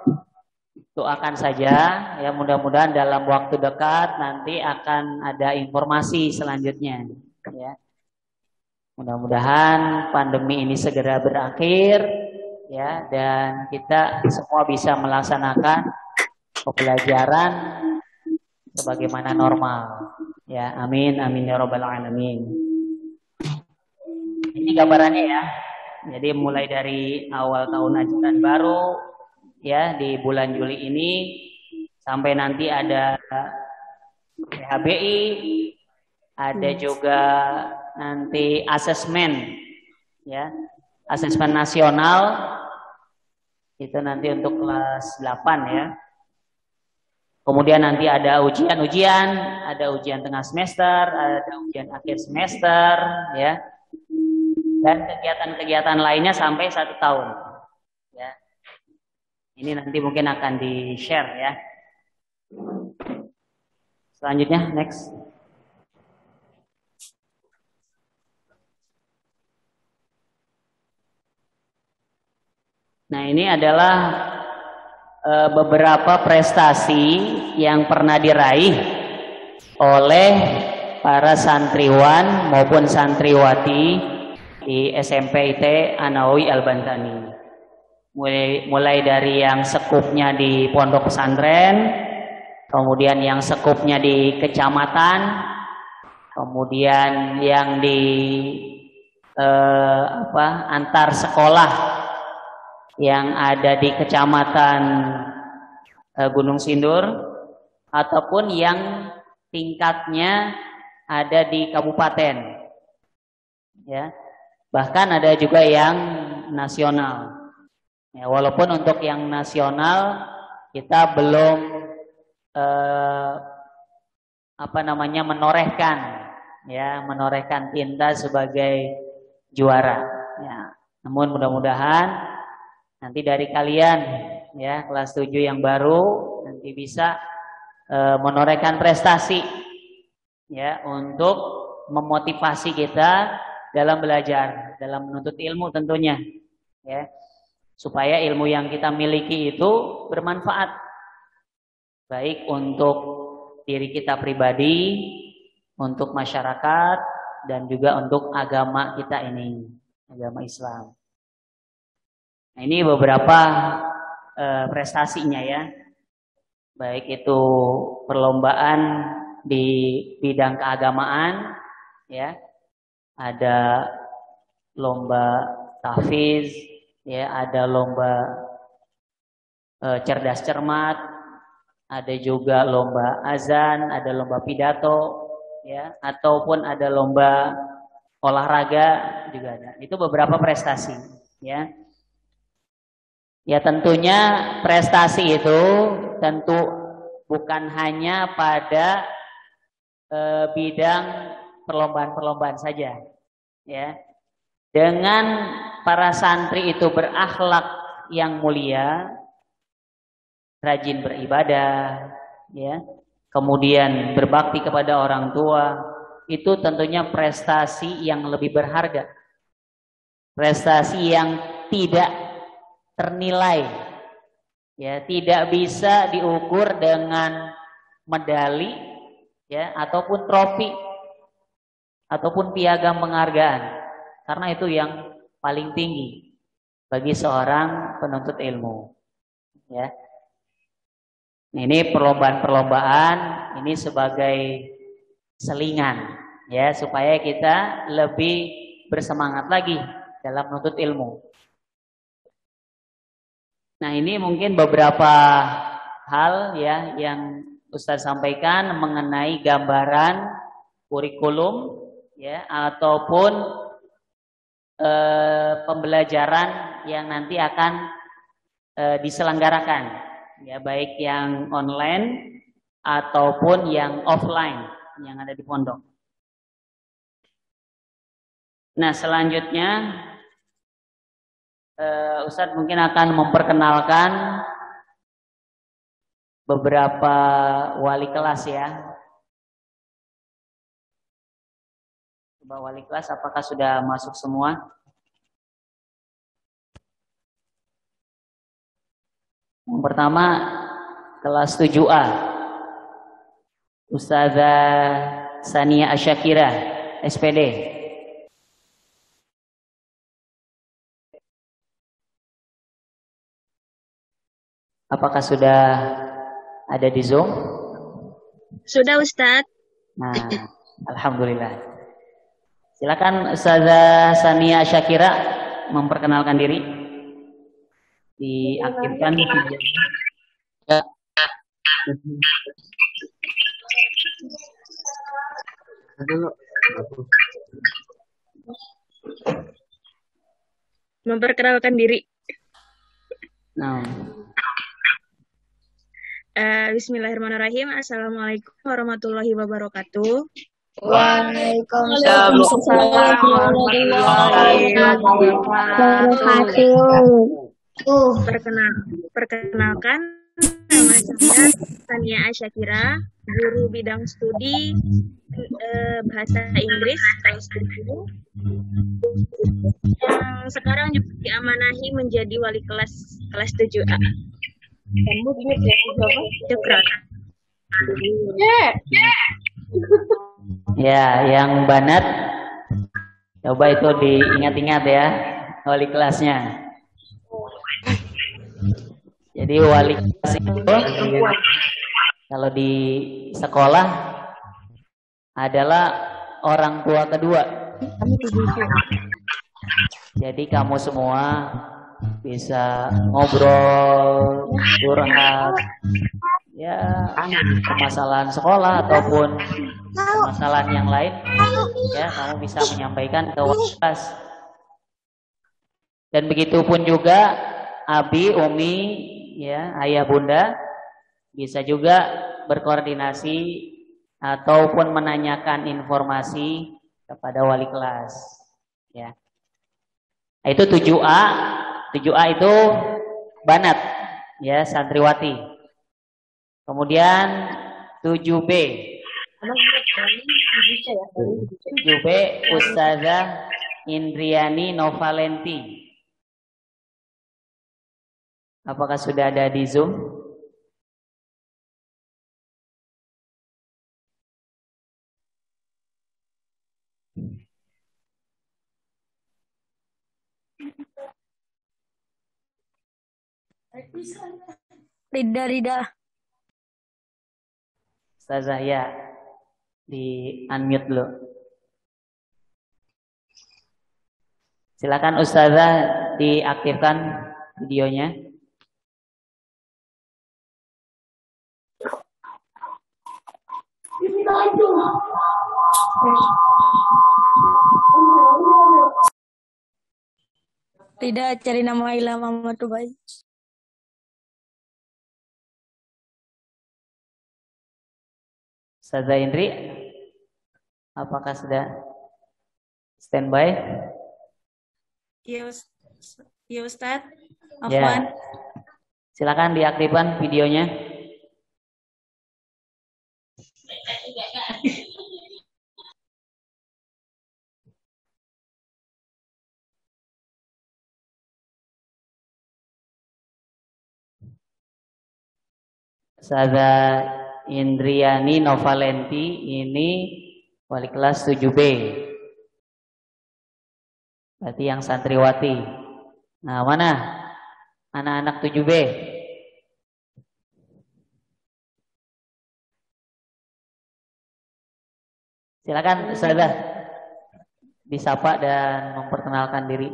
doakan saja ya, mudah-mudahan dalam waktu dekat nanti akan ada informasi selanjutnya ya. Mudah-mudahan pandemi ini segera berakhir ya, dan kita semua bisa melaksanakan pembelajaran sebagaimana normal. Ya, amin, amin ya robbal alamin. Ini gambarannya ya. Jadi mulai dari awal tahun ajaran baru ya di bulan Juli ini sampai nanti ada PHBI, ada juga nanti asesmen ya, asesmen nasional itu nanti untuk kelas 8 ya. Kemudian nanti ada ujian-ujian, ada ujian tengah semester, ada ujian akhir semester, ya, dan kegiatan-kegiatan lainnya sampai 1 tahun. Ya, ini nanti mungkin akan di-share ya. Selanjutnya, next. Nah, ini adalah beberapa prestasi yang pernah diraih oleh para santriwan maupun santriwati di SMP IT An-Nawawi Al-Bantani. Mulai dari yang sekupnya di pondok pesantren, kemudian yang sekupnya di kecamatan, kemudian yang di antar sekolah yang ada di kecamatan Gunung Sindur, ataupun yang tingkatnya ada di kabupaten, ya. Bahkan ada juga yang nasional. Ya, walaupun untuk yang nasional kita belum menorehkan Tinta sebagai juara. Ya, namun mudah-mudahan nanti dari kalian ya kelas 7 yang baru nanti bisa menorehkan prestasi ya untuk memotivasi kita dalam belajar, dalam menuntut ilmu tentunya ya. Supaya ilmu yang kita miliki itu bermanfaat baik untuk diri kita pribadi, untuk masyarakat, dan juga untuk agama kita ini, agama Islam. Nah, ini beberapa prestasinya ya, baik itu perlombaan di bidang keagamaan, ya, ada lomba tahfiz, ya, ada lomba cerdas cermat, ada juga lomba azan, ada lomba pidato, ya, ataupun ada lomba olahraga juga ada. Itu beberapa prestasi, ya. Ya tentunya prestasi itu tentu bukan hanya pada bidang perlombaan-perlombaan saja, ya. Dengan para santri itu berakhlak yang mulia, rajin beribadah, ya, kemudian berbakti kepada orang tua, itu tentunya prestasi yang lebih berharga, prestasi yang tidak ternilai, ya, tidak bisa diukur dengan medali, ya, ataupun trofi, ataupun piagam penghargaan, karena itu yang paling tinggi bagi seorang penuntut ilmu, ya. Ini perlombaan-perlombaan ini sebagai selingan, ya, supaya kita lebih bersemangat lagi dalam menuntut ilmu. Nah, ini mungkin beberapa hal ya yang Ustaz sampaikan mengenai gambaran kurikulum, ya, ataupun pembelajaran yang nanti akan diselenggarakan, ya, baik yang online ataupun yang offline yang ada di pondok. Nah, selanjutnya Ustadz mungkin akan memperkenalkan beberapa wali kelas ya. Coba wali kelas apakah sudah masuk semua? Yang pertama kelas 7A, Ustazah Sania Asyakira, SPD. Apakah sudah ada di Zoom? Sudah, Ustadz. Nah, alhamdulillah. Silakan Ustazah Sania Syakira memperkenalkan diri. Diaktifkan ya. Memperkenalkan diri. Nah. Bismillahirrahmanirrahim. Assalamualaikum warahmatullahi wabarakatuh. Waalaikumsalam warahmatullahi wabarakatuh. Perkenalkan, nama saya Tania Asyakira, guru bidang studi bahasa Inggris kelas 7, yang sekarang juga diamanahi menjadi wali kelas 7A. Syukran. Ya, yang banat coba itu diingat-ingat ya wali kelasnya. Jadi wali kelas itu kalau di sekolah adalah orang tua kedua. Jadi kamu semua bisa ngobrol, curhat, ya permasalahan sekolah ataupun permasalahan yang lain, ya kamu bisa menyampaikan ke wali kelas. Dan begitu pun juga abi, umi, ya ayah bunda bisa juga berkoordinasi ataupun menanyakan informasi kepada wali kelas. Ya, itu 7A. 7A itu banat, ya santriwati. Kemudian 7B. 7B Ustazah Indriani Novalenti. Apakah sudah ada di Zoom? Rida. Ustazah ya, di unmute dulu. Silakan Ustazah diaktifkan videonya. Rida cari nama Ilham Ahmad Rubai. Ustazah Indri, apakah sudah standby? Ya Ustadz. Ya. Silakan diaktifkan videonya. Ustazah Indriani Novalenti ini wali kelas 7B. Berarti yang santriwati. Nah, mana anak-anak 7B? Silakan Ustazah disapa dan memperkenalkan diri.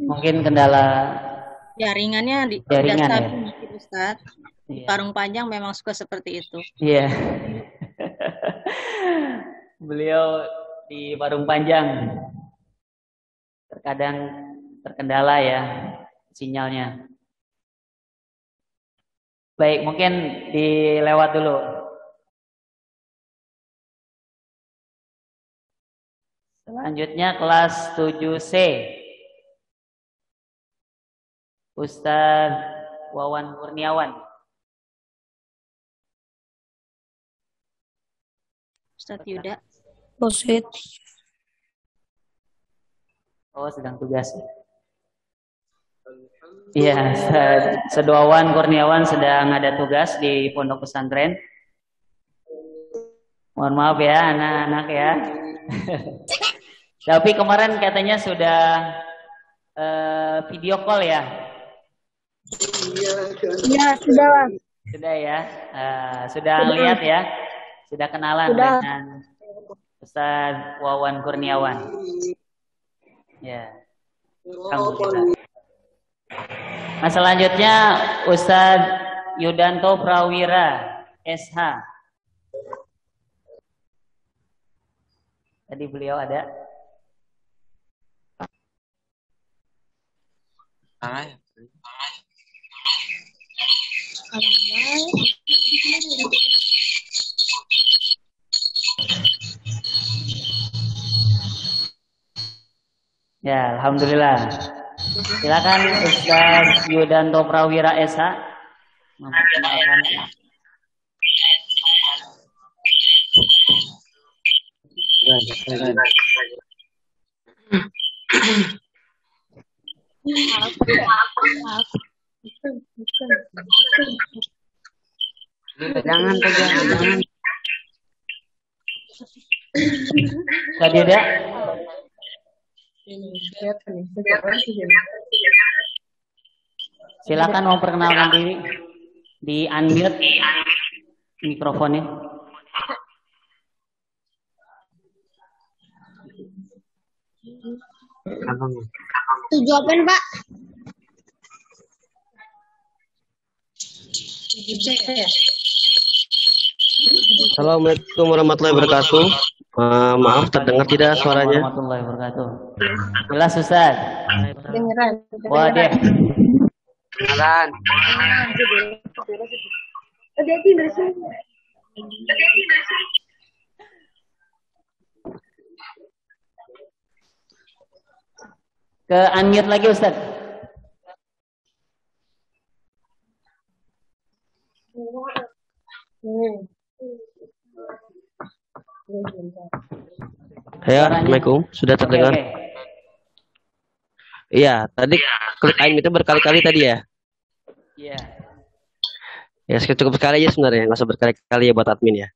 Mungkin kendala Jaringannya jaringan tidak ya. stabil, Ustaz. Di Parung Panjang memang suka seperti itu. Iya. Beliau di Parung Panjang terkadang terkendala ya sinyalnya. Baik, mungkin dilewat dulu. Selanjutnya kelas 7C. Ustaz Wawan Kurniawan. Ustaz Yuda. Bosit. Oh, sedang tugas. Iya, Sedoawan Kurniawan sedang ada tugas di pondok pesantren. Mohon maaf ya anak-anak ya. Tapi kemarin katanya sudah video call ya? Ya, sudah. Sudah ya? Sudah lihat ya? Sudah kenalan Sudah. dengan Ustaz Wawan Kurniawan? Ya. Alhamdulillah. Nah, selanjutnya Ustaz Yudanto Prawira SH. Tadi beliau ada. Ya, alhamdulillah. Silakan Ustaz Yudanto Prawira SH. Memperkenalkan. Jangan pegang. Tadi ada. Silakan memperkenalkan diri. Di unmute mikrofonnya. Jawaban, Pak. Assalamualaikum warahmatullahi wabarakatuh. Maaf, terdengar tidak suaranya? Warahmatullahi wabarakatuh. Jelas Ustaz? Dengeran. Wadah. Kenalan. Hati-hati bersih. Ke unmute lagi Ustaz. Ya, Assalamualaikum. Sudah terdengar? Oke. Iya, tadi klik itu berkali-kali tadi ya? Iya. Ya, cukup sekali aja sebenarnya, nggak usah berkali-kali ya buat admin ya.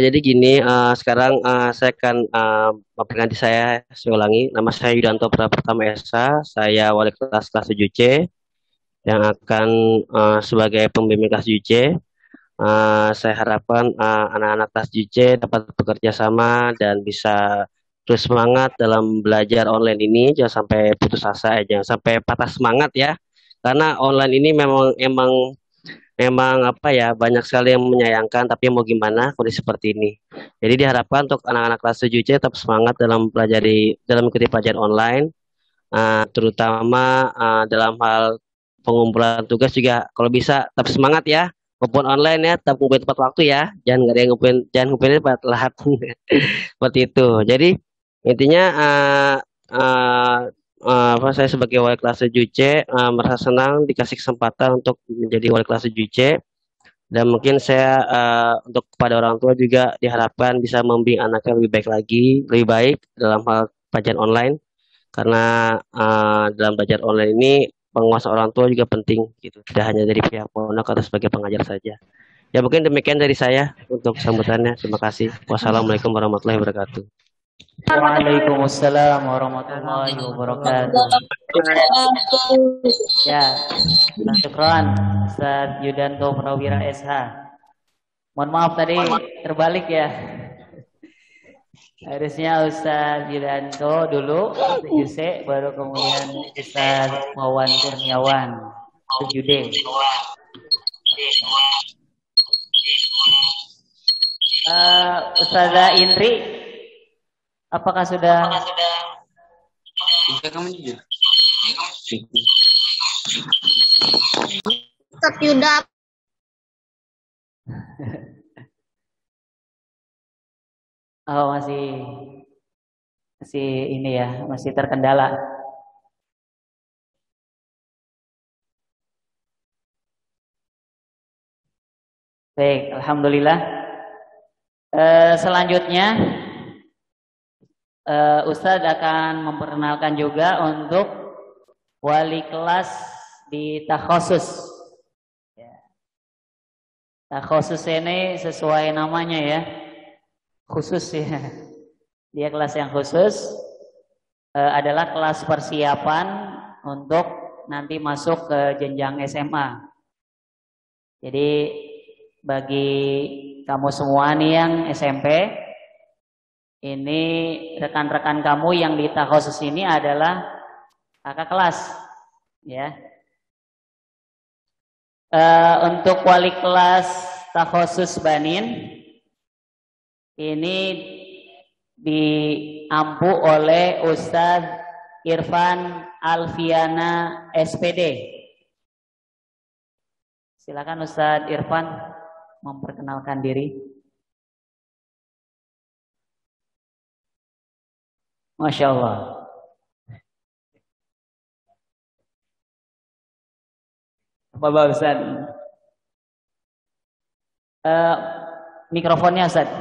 Jadi gini, sekarang saya akan memperkenalkan saya ulangi. Nama saya Yudanto Pratama Esa, saya wali kelas 7C yang akan sebagai pembimbing kelas 7C. Saya harapkan anak-anak kelas 7C dapat bekerja sama dan bisa terus semangat dalam belajar online ini. Jangan sampai putus asa, jangan sampai patah semangat ya. Karena online ini memang apa ya, banyak sekali yang menyayangkan, tapi mau gimana kondisi seperti ini. Jadi diharapkan untuk anak-anak kelas 7C tetap semangat dalam mengikuti pelajaran online, terutama dalam hal pengumpulan tugas juga kalau bisa tetap semangat ya. Walaupun online ya, tetap ngumpulin tepat waktu ya. Jangan ngumpulin tepat telat. Seperti itu. Jadi intinya saya sebagai wali kelas 7C merasa senang dikasih kesempatan untuk menjadi wali kelas 7C, dan mungkin saya untuk kepada orang tua juga diharapkan bisa membimbing anaknya lebih baik dalam hal pelajaran online, karena dalam belajar online ini penguasa orang tua juga penting gitu, tidak hanya dari pihak pondok atau sebagai pengajar saja. Ya mungkin demikian dari saya untuk sambutannya. Terima kasih. Wassalamualaikum warahmatullahi wabarakatuh. Waalaikumsalam warahmatullahi wabarakatuh. Ya, syukran Ustaz Yudanto Prawira SH. Mohon maaf tadi terbalik ya. Harusnya Ustaz Yudanto dulu, Yuse, baru kemudian Ustaz Wawan Kurniawan, 7D. Ustazah Indri, apakah sudah? Kamu jujur. Ustaz Yuda. Oh, masih ini ya, masih terkendala. Baik, alhamdulillah. Selanjutnya Ustadz akan memperkenalkan juga untuk wali kelas di takhusus. Takhusus ini sesuai namanya ya, khusus ya. Dia kelas yang khusus, adalah kelas persiapan untuk nanti masuk ke jenjang SMA. Jadi bagi kamu semua nih yang SMP, ini rekan-rekan kamu yang di takhosus ini adalah kakak kelas, ya. Untuk wali kelas takhosus Banin ini diampu oleh Ustadz Irfan Alfiana SPD. Silakan Ustadz Irfan memperkenalkan diri. Masya Allah. Bapak Ustadz. Mikrofonnya Ustadz.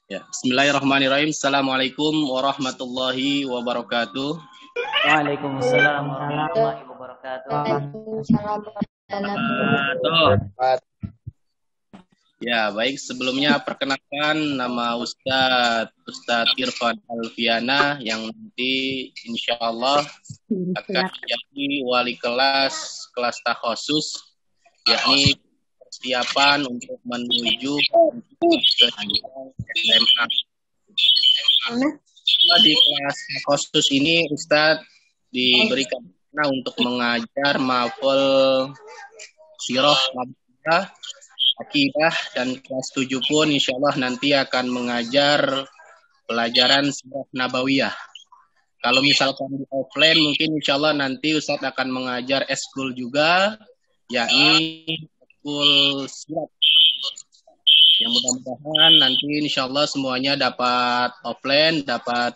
Ya, Bismillahirrahmanirrahim. Assalamualaikum warahmatullahi wabarakatuh. Waalaikumsalam warahmatullahi wabarakatuh. Ya, baik, sebelumnya perkenalkan nama Ustadz Irfan Alfiana yang nanti insya Allah akan menjadi wali kelas takhosus, yakni persiapan untuk menuju ke SMA. Di kelas takhosus ini Ustadz diberikan untuk mengajar mafal sirah, mabadah, akidah, dan kelas 7 pun insya Allah nanti akan mengajar pelajaran sirah nabawiyah. Kalau misalkan di offline mungkin insya Allah nanti Ustadz akan mengajar eskul juga, yakni eskul sirat. Yang mudah-mudahan nanti insya Allah semuanya dapat offline, dapat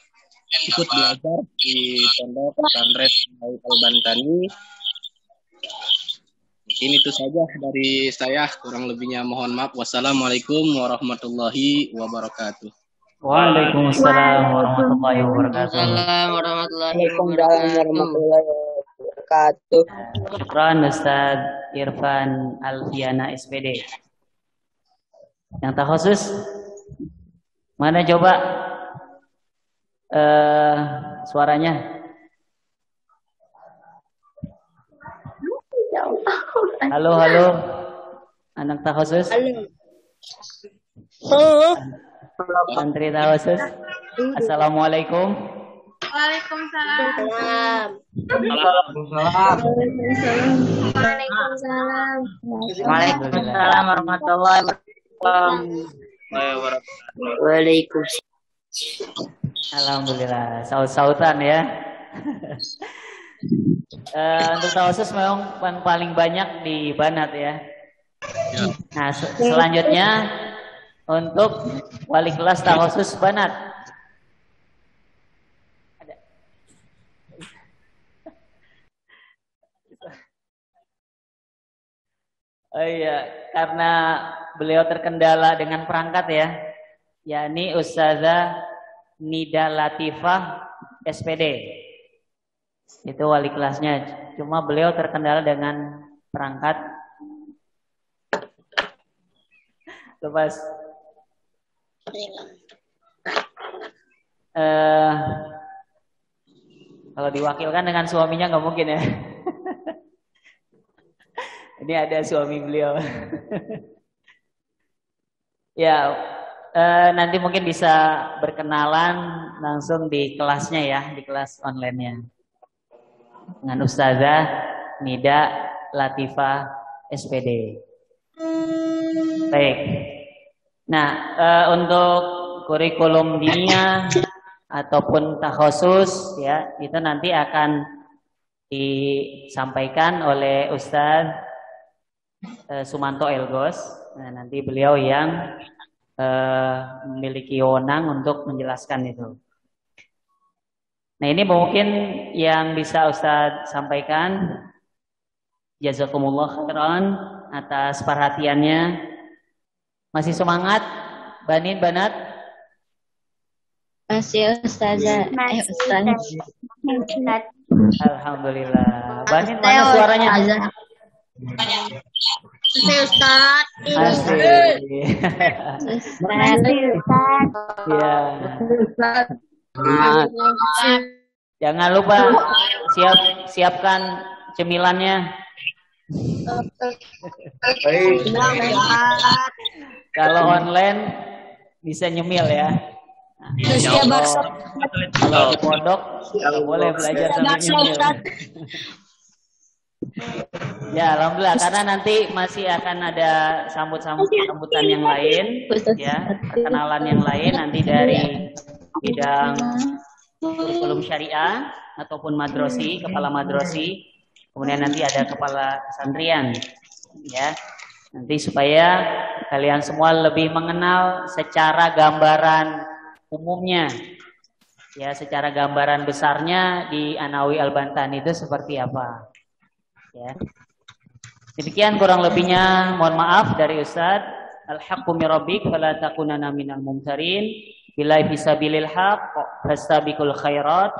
ikut belajar di Pondok Pesantren Al-Bantani. Mungkin itu saja dari saya, kurang lebihnya mohon maaf. Wassalamualaikum warahmatullahi wabarakatuh. Waalaikumsalam warahmatullahi wabarakatuh. Syukran Ustaz Irfan Alfiana SPD. Yang takhusus mana coba suaranya? Halo, anak takhusus. Santri takhusus. Assalamualaikum. Waalaikumsalam. Waalaikumsalam warahmatullahi wabarakatuh. Waalaikumsalam. Alhamdulillah, saut-sautan ya. Untuk takhusus memang yang paling banyak di Banat ya. Nah, selanjutnya untuk wali kelas takhusus Banat. Oh iya, karena beliau terkendala dengan perangkat ya, yakni Ustazah Nida Latifah SPD. Itu wali kelasnya. Cuma beliau terkendala dengan perangkat. Lepas kalau diwakilkan dengan suaminya nggak mungkin ya. Ini ada suami beliau. Ya, nanti mungkin bisa berkenalan langsung di kelasnya ya, di kelas online-nya. Dengan Ustazah Nida Latifah SPD. Baik. Nah, untuk kurikulum diniyah ataupun takhusus ya, itu nanti akan disampaikan oleh Ustaz Sumanto Elgos. Nah, nanti beliau yang memiliki wewenang untuk menjelaskan itu. Nah, ini mungkin yang bisa Ustaz sampaikan. Jazakumullah khairan atas perhatiannya. Masih semangat Banin Banat? Masih Ustazah. Alhamdulillah. Banin mana suaranya? Ustaz. Asik. Makasih Ustaz. Ya. Semangat. Jangan lupa siapkan cemilannya. Kalau online bisa nyemil ya. Kalau di pondok boleh belajar sambil nyemil. Ya, alhamdulillah karena nanti masih akan ada sambutan yang lain, ya, perkenalan yang lain nanti dari bidang kurikulum syariah ataupun madrosi, kepala madrosi, kemudian nanti ada kepala pesantren, ya. Nanti supaya kalian semua lebih mengenal secara gambaran umumnya, ya, secara gambaran besarnya di Anawi Al-Bantani itu seperti apa, ya. Demikian kurang lebihnya, mohon maaf dari Ustaz. Al-haqqu min rabbik fala takunanna minal mumtarin. Billahi fisabilil haqq fastabiqul khairat.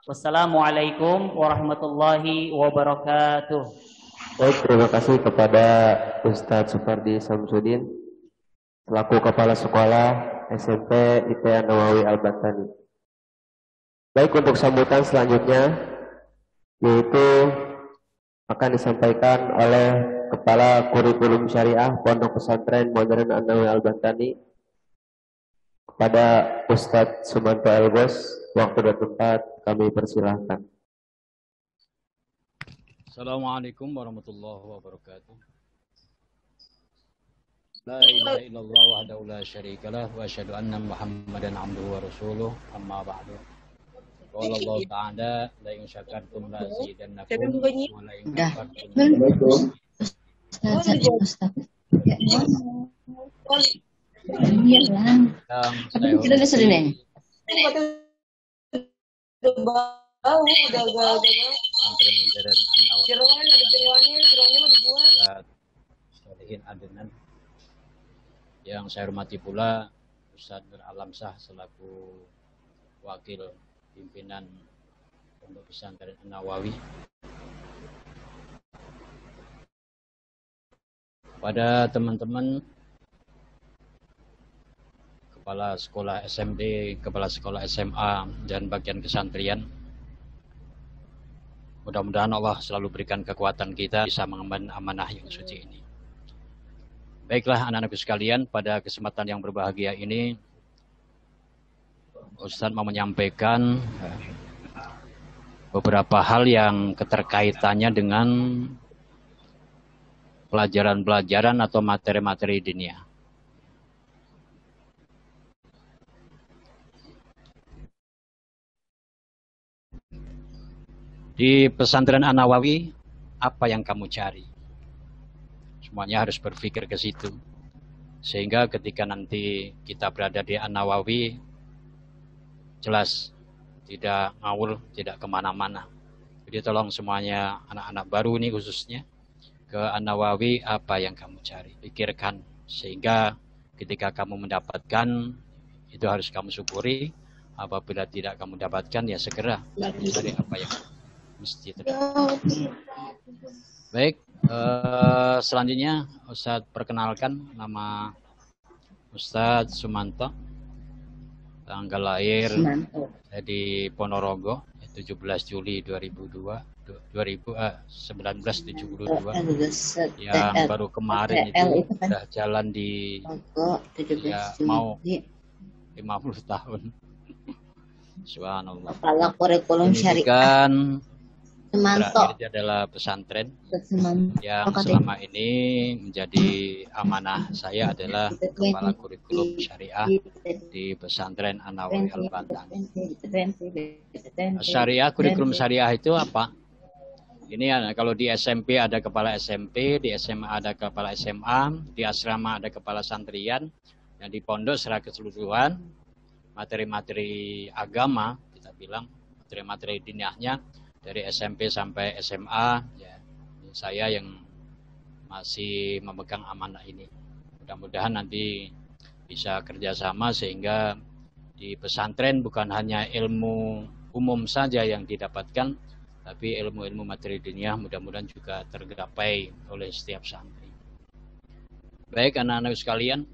Wassalamualaikum warahmatullahi wabarakatuh. Baik, terima kasih kepada Ustadz Supardi Samsudin selaku Kepala Sekolah SMP IPA Nawawi Al-Bantani. Baik, untuk sambutan selanjutnya yaitu akan disampaikan oleh Kepala Kurikulum Syariah Pondok Pesantren Modern An-Nawawi Al-Bantani kepada Ustadz Sumanto Elbos. Waktu dan tempat kami persilahkan. Assalamualaikum warahmatullahi wabarakatuh. La ilaha illallah wahdahu la syarikalah wa asyhadu anna Muhammadan abduhu wa rasuluh. Amma ba'du. Qala Allah ta'ala la in syakartum la azidannakum wa la in kafartum. Yang saya hormati pula Ustadz Nur Alamsyah selaku wakil pimpinan Pondok Pesantren An-Nawawi. Pada teman-teman kepala sekolah SMP, kepala sekolah SMA dan bagian kesantrian, mudah-mudahan Allah selalu berikan kekuatan kita bisa mengemban amanah yang suci ini. Baiklah anak-anakku sekalian, pada kesempatan yang berbahagia ini Ustadz mau menyampaikan beberapa hal yang keterkaitannya dengan pelajaran-pelajaran atau materi-materi diniyah. Di pesantren An-Nawawi, apa yang kamu cari? Semuanya harus berpikir ke situ. Sehingga ketika nanti kita berada di An-Nawawi, jelas tidak ngawur, tidak kemana-mana. Jadi tolong semuanya anak-anak baru ini khususnya, ke An-Nawawi apa yang kamu cari. Pikirkan, sehingga ketika kamu mendapatkan, itu harus kamu syukuri. Apabila tidak kamu dapatkan, ya segera cari apa yang mesti terjadi. Baik, selanjutnya Ustadz perkenalkan, nama Ustadz Sumanto, tanggal lahir di Ponorogo 17 Juli 1972 yang baru kemarin itu sudah jalan di ya, mau 50 tahun. Subhanallah. Kepala Kurikulum Syariah Terakhir dia adalah pesantren yang selama ini menjadi amanah saya adalah Kepala Kurikulum Syariah di pesantren An-Nawawi Al-Bantani. Syariah, kurikulum syariah itu apa? Ini kalau di SMP ada kepala SMP, di SMA ada kepala SMA, di asrama ada kepala santrian, dan di pondok secara keseluruhan materi-materi agama, kita bilang materi-materi diniyahnya dari SMP sampai SMA, ya, saya yang masih memegang amanah ini. Mudah-mudahan nanti bisa kerjasama sehingga di pesantren bukan hanya ilmu umum saja yang didapatkan, tapi ilmu-ilmu materi diniyah mudah-mudahan juga tergapai oleh setiap santri. Baik anak-anak sekalian,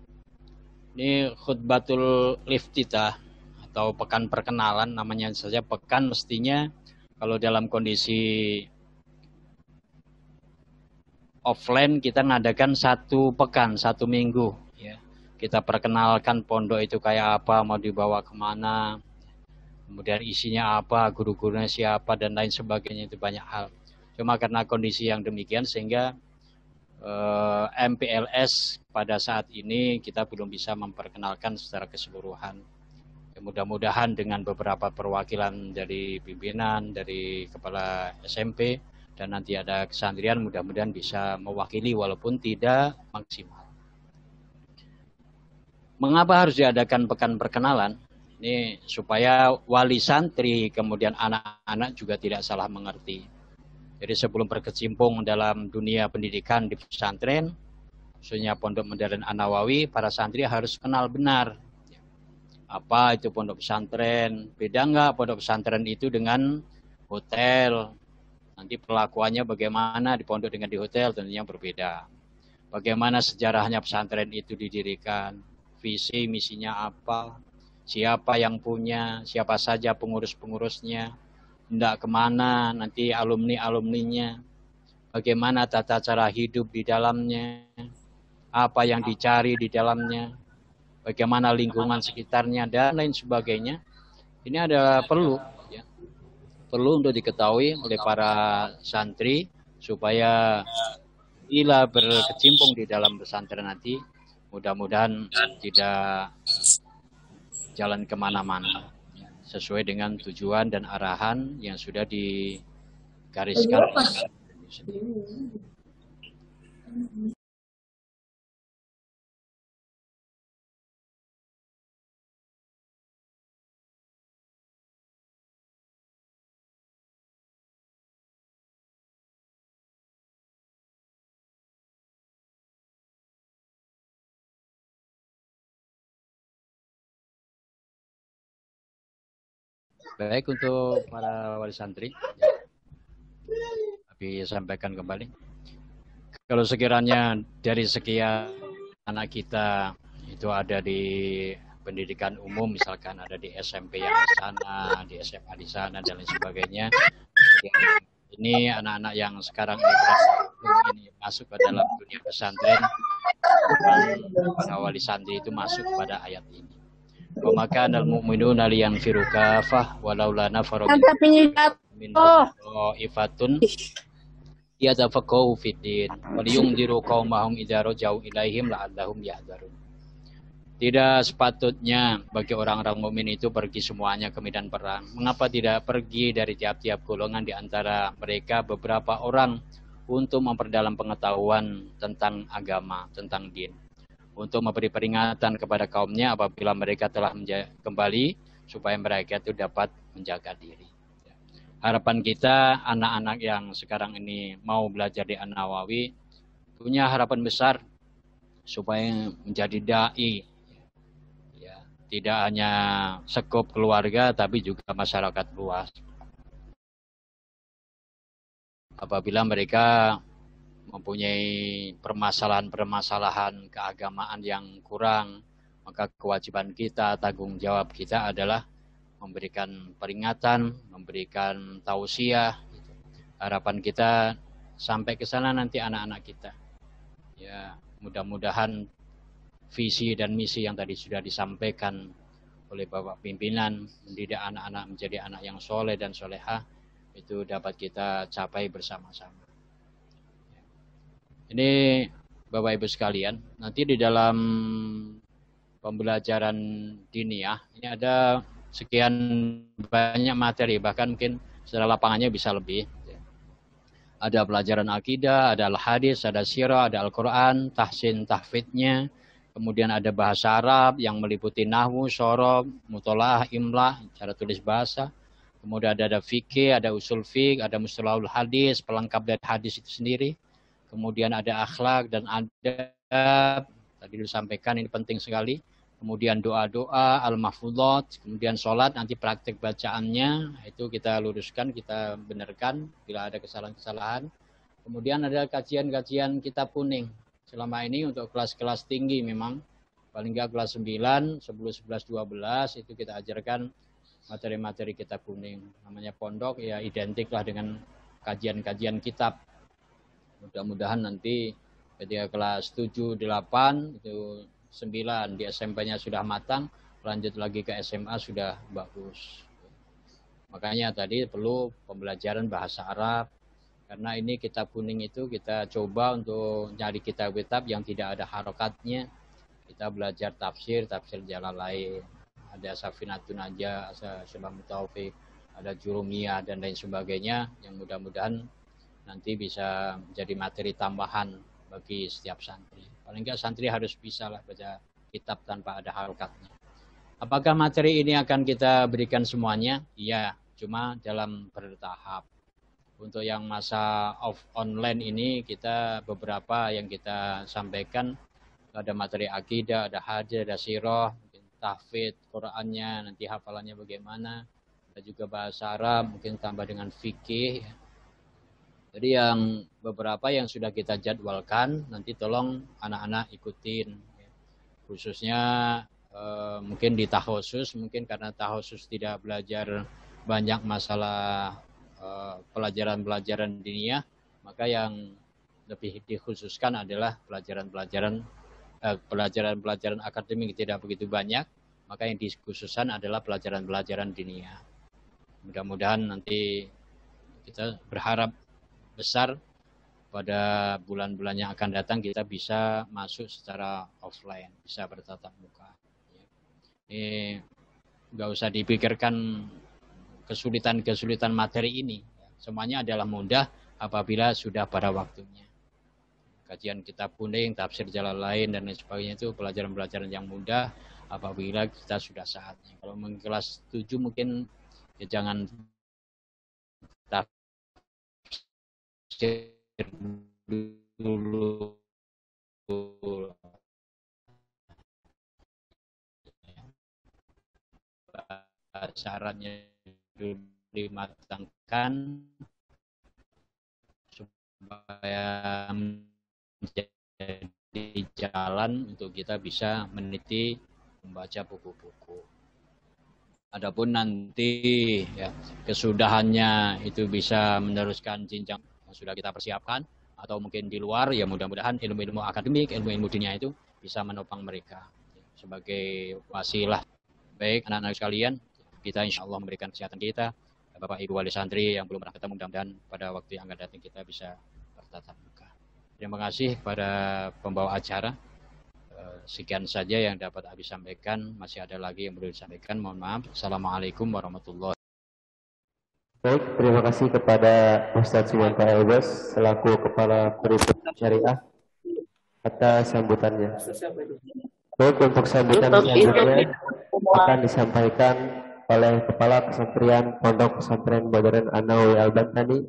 ini khutbatul iftitah atau pekan perkenalan, namanya saja pekan. Mestinya kalau dalam kondisi offline kita ngadakan satu pekan, satu minggu ya. Kita perkenalkan pondok itu kayak apa, mau dibawa kemana, kemudian isinya apa, guru-gurunya siapa, dan lain sebagainya. Itu banyak hal. Cuma karena kondisi yang demikian sehingga MPLS pada saat ini kita belum bisa memperkenalkan secara keseluruhan. Mudah-mudahan dengan beberapa perwakilan dari pimpinan, dari kepala SMP, dan nanti ada kesantrian, mudah-mudahan bisa mewakili walaupun tidak maksimal. Mengapa harus diadakan pekan perkenalan? Ini supaya wali santri kemudian anak-anak juga tidak salah mengerti. Jadi sebelum berkecimpung dalam dunia pendidikan di pesantren, khususnya Pondok Modern An-Nawawi, para santri harus kenal benar apa itu pondok pesantren. Beda nggak pondok pesantren itu dengan hotel? Nanti perlakuannya bagaimana di pondok dengan di hotel tentunya berbeda. Bagaimana sejarahnya pesantren itu didirikan, visi misinya apa, siapa yang punya, siapa saja pengurus-pengurusnya, hendak kemana nanti alumni-alumninya, bagaimana tata cara hidup di dalamnya, apa yang dicari di dalamnya, bagaimana lingkungan sekitarnya, dan lain sebagainya. Ini adalah perlu untuk diketahui oleh para santri supaya bila berkecimpung di dalam pesantren nanti, mudah-mudahan tidak jalan kemana-mana, sesuai dengan tujuan dan arahan yang sudah digariskan. Baik, untuk para wali santri, tapi sampaikan kembali. Kalau sekiranya dari sekian anak kita itu ada di pendidikan umum, misalkan ada di SMP yang di sana, di SMA di sana, dan lain sebagainya. Ini anak-anak yang sekarang ini masuk ke dalam dunia pesantren, para wali santri itu masuk pada ayat ini. Wa maka al mu'minuna liyanfiru kafah walaula nafaru min ifatun yatafaqahu fid din wa liyundiru qaumahum idza rajau ilaihim la'allahum yahdharun. Tidak sepatutnya bagi orang-orang mukmin itu pergi semuanya ke medan perang. Mengapa tidak pergi dari tiap-tiap golongan di antara mereka beberapa orang untuk memperdalam pengetahuan tentang agama, tentang din, untuk memberi peringatan kepada kaumnya apabila mereka telah kembali supaya mereka itu dapat menjaga diri. Harapan kita anak-anak yang sekarang ini mau belajar di An-Nawawi punya harapan besar supaya menjadi dai, ya, tidak hanya sekup keluarga tapi juga masyarakat luas. Apabila mereka mempunyai permasalahan-permasalahan keagamaan yang kurang, maka kewajiban kita, tanggung jawab kita adalah memberikan peringatan, memberikan tausiah. Harapan kita sampai ke sana nanti anak-anak kita. Ya, mudah-mudahan visi dan misi yang tadi sudah disampaikan oleh Bapak Pimpinan, mendidik anak-anak menjadi anak yang soleh dan solehah, itu dapat kita capai bersama-sama. Ini Bapak Ibu sekalian, nanti di dalam pembelajaran diniyah ini ada sekian banyak materi, bahkan mungkin secara lapangannya bisa lebih. Ada pelajaran akidah, ada al-hadis, ada sirah, ada Al-Quran, tahsin, tahfidnya, kemudian ada bahasa Arab yang meliputi nahwu, shorob, mutolaah, imlah, cara tulis bahasa, kemudian ada fikih, ada usul fiqh, ada mustalahul hadis, pelengkap dari hadis itu sendiri. Kemudian ada akhlak dan adab, tadi disampaikan ini penting sekali. Kemudian doa-doa, al-mahfudhat, kemudian sholat, nanti praktek bacaannya, itu kita luruskan, kita benarkan bila ada kesalahan-kesalahan. Kemudian ada kajian-kajian kitab kuning, selama ini untuk kelas-kelas tinggi memang paling nggak kelas 9, 10, 11, 12 itu kita ajarkan materi-materi kitab kuning. Namanya pondok ya identik lah dengan kajian-kajian kitab. Mudah-mudahan nanti ketika kelas 7, 8, itu 9 di SMP-nya sudah matang, lanjut lagi ke SMA sudah bagus. Makanya tadi perlu pembelajaran bahasa Arab. Karena ini kitab kuning itu kita coba untuk nyari kitab-kitab yang tidak ada harokatnya. Kita belajar tafsir Jalalain. Ada Safinatun Najah, Syabah Taufik, ada Jurumiyah dan lain sebagainya yang mudah-mudahan nanti bisa menjadi materi tambahan bagi setiap santri. Paling enggak santri harus bisa lah baca kitab tanpa ada harokatnya. Apakah materi ini akan kita berikan semuanya? Iya, cuma dalam bertahap. Untuk yang masa online ini kita beberapa yang kita sampaikan, ada materi akidah, ada hadis, ada sirah, tahfidz Qur'annya, nanti hafalannya bagaimana, ada juga bahasa Arab, mungkin tambah dengan fikih. Jadi yang beberapa yang sudah kita jadwalkan, nanti tolong anak-anak ikutin. Khususnya mungkin di takhusus, mungkin karena takhusus tidak belajar banyak masalah pelajaran-pelajaran diniyah, maka yang lebih dikhususkan adalah pelajaran-pelajaran akademik tidak begitu banyak, maka yang dikhususkan adalah pelajaran-pelajaran diniyah. Mudah-mudahan nanti kita berharap besar pada bulan-bulan yang akan datang kita bisa masuk secara offline, bisa bertatap muka. Ini nggak usah dipikirkan kesulitan-kesulitan materi ini. Semuanya adalah mudah apabila sudah pada waktunya. Kajian kitab kuning, tafsir Jalalain dan lain sebagainya itu pelajaran-pelajaran yang mudah apabila kita sudah saatnya. Kalau kelas 7 mungkin ya jangan tafsir dulu. Syaratnya dimatangkan supaya menjadi jalan untuk kita bisa meneliti membaca buku-buku. Adapun nanti ya kesudahannya itu bisa meneruskan jenjang yang sudah kita persiapkan atau mungkin di luar, ya mudah-mudahan ilmu-ilmu akademik, ilmu-ilmu dunia itu bisa menopang mereka sebagai wasilah. Baik anak-anak sekalian, kita insya Allah memberikan kesehatan kita. Bapak Ibu Wali Santri yang belum pernah ketemu, mudah-mudahan pada waktu yang akan datang kita bisa bertatap muka. Terima kasih kepada pembawa acara. Sekian saja yang dapat Abi sampaikan. Masih ada lagi yang perlu disampaikan. Mohon maaf. Assalamualaikum warahmatullahi wabarakatuh. Baik, terima kasih kepada Ustadz Suwanta Elbas selaku Kepala Kurikulum Syariah atas sambutannya. Baik, untuk sambutan selanjutnya akan disampaikan oleh Kepala Kesantrian Pondok Pesantren Modern An-Nawawi Al-Bantani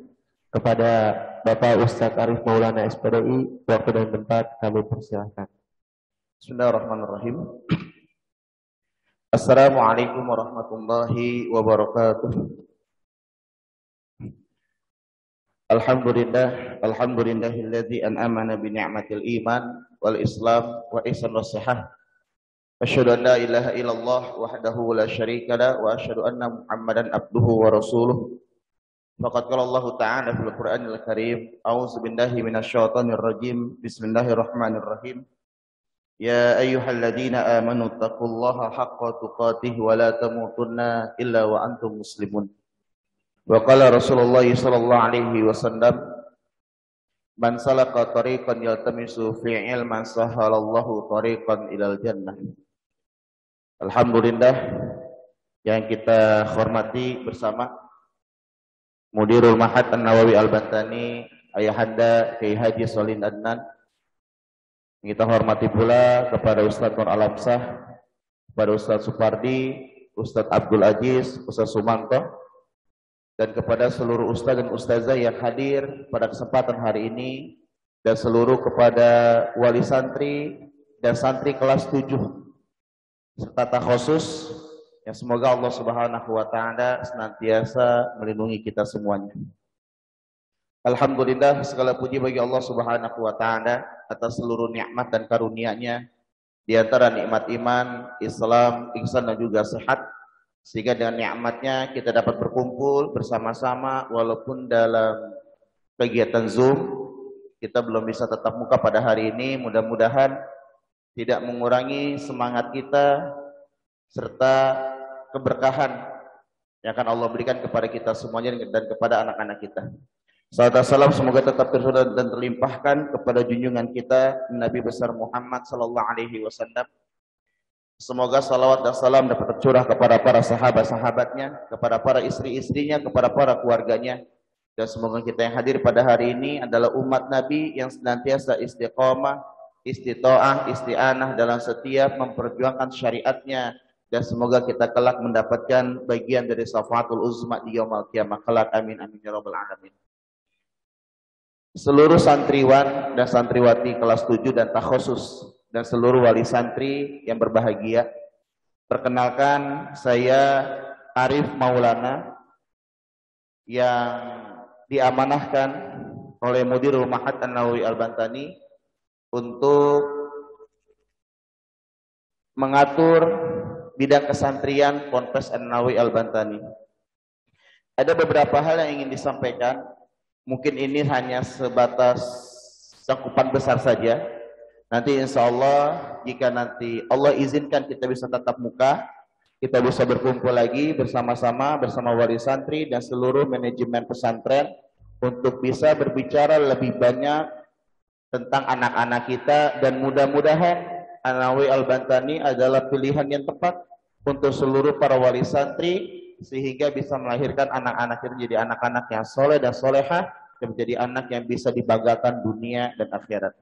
kepada Bapak Ustadz Arif Maulana SPDI. Waktu dan tempat kami persilahkan. Bismillahirrahmanirrahim. Assalamualaikum warahmatullahi wabarakatuh. Alhamdulillahilladzi an'amana bi ni'matil iman wal islam wa ihsan was sihah. Asyhadu an la ilaha illallah wahdahu la syarika la wa asyhadu anna Muhammadan abduhu wa rasuluh. Faqad qala Allah ta'ala fil Qur'anil Karim, a'udzu billahi minasyaitonir rajim. Bismillahirrahmanirrahim. Ya ayyuhalladzina amanu taqullaha haqqa tuqatih wa la tamutunna illa wa antum muslimun. Wa qala Rasulullah sallallahu alaihi wasallam, man salaka tariqan yaltamisu fi ilman sahalallahu tariqan ilal jannah. Alhamdulillah yang kita hormati bersama Mudirul Ma'had An-Nawawi Al-Bantani, Ayahanda Kiai Haji Solihin Adnan. Kita hormati pula kepada Ustadz Nur Alamsah, kepada Ustadz Supardi, Ustadz Abdul Aziz, Ustadz Sumanto, dan kepada seluruh ustadz dan ustazah yang hadir pada kesempatan hari ini, dan seluruh kepada wali santri dan santri kelas 7 serta takhusus yang semoga Allah Subhanahu wa taala senantiasa melindungi kita semuanya. Alhamdulillah, segala puji bagi Allah Subhanahu wa taala atas seluruh nikmat dan karunia-Nya, di antara nikmat iman, Islam, ihsan dan juga sehat, sehingga dengan nikmatnya kita dapat berkumpul bersama-sama walaupun dalam kegiatan Zoom. Kita belum bisa tatap muka pada hari ini, mudah-mudahan tidak mengurangi semangat kita serta keberkahan yang akan Allah berikan kepada kita semuanya dan kepada anak-anak kita. Salawat dan salam semoga tetap tercurah dan terlimpahkan kepada junjungan kita Nabi besar Muhammad sallallahu alaihi wasallam. Semoga salawat dan salam dapat tercurah kepada para sahabat-sahabatnya, kepada para istri-istrinya, kepada para keluarganya. Dan semoga kita yang hadir pada hari ini adalah umat Nabi yang senantiasa istiqomah, istita'ah, isti'anah dalam setiap memperjuangkan syariatnya. Dan semoga kita kelak mendapatkan bagian dari syafaatul uzma di yaumul qiyamah kelak. Amin amin ya rabbal alamin. Seluruh santriwan dan santriwati kelas 7 dan takhusus dan seluruh wali santri yang berbahagia, perkenalkan saya Arif Maulana yang diamanahkan oleh Mudirul Ma'had An-Nawawi Al-Bantani untuk mengatur bidang kesantrian Ponpes An-Nawawi Al-Bantani. Ada beberapa hal yang ingin disampaikan. Mungkin ini hanya sebatas cakupan besar saja. Nanti insya Allah jika nanti Allah izinkan kita bisa tatap muka, kita bisa berkumpul lagi bersama-sama bersama wali santri dan seluruh manajemen pesantren untuk bisa berbicara lebih banyak tentang anak-anak kita, dan mudah-mudahan An-Nawawi Al-Bantani adalah pilihan yang tepat untuk seluruh para wali santri sehingga bisa melahirkan anak-anak itu menjadi anak-anak yang soleh dan solehah dan menjadi anak yang bisa dibanggakan dunia dan akhirat.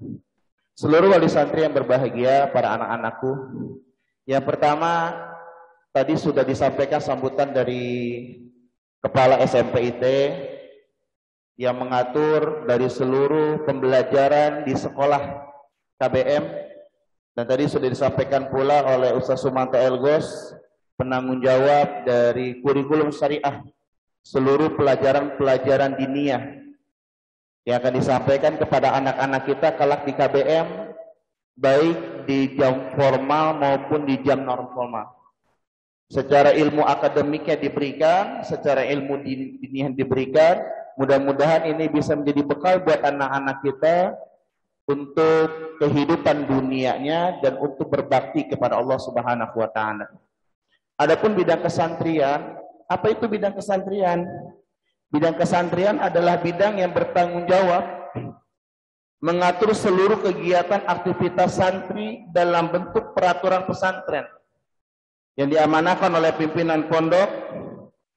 Seluruh wali santri yang berbahagia, para anak-anakku, yang pertama tadi sudah disampaikan sambutan dari Kepala SMPIT yang mengatur dari seluruh pembelajaran di sekolah KBM, dan tadi sudah disampaikan pula oleh Ustaz Sumanto Elgos, penanggung jawab dari kurikulum syariah seluruh pelajaran-pelajaran diniyah yang akan disampaikan kepada anak-anak kita kelak di KBM, baik di jam formal maupun di jam non formal. Secara ilmu akademiknya diberikan, secara ilmu diniyah diberikan. Mudah-mudahan ini bisa menjadi bekal buat anak-anak kita untuk kehidupan dunianya dan untuk berbakti kepada Allah Subhanahu wa taala. Adapun bidang kesantrian, apa itu bidang kesantrian? Bidang kesantrian adalah bidang yang bertanggung jawab mengatur seluruh kegiatan aktivitas santri dalam bentuk peraturan pesantren yang diamanahkan oleh pimpinan pondok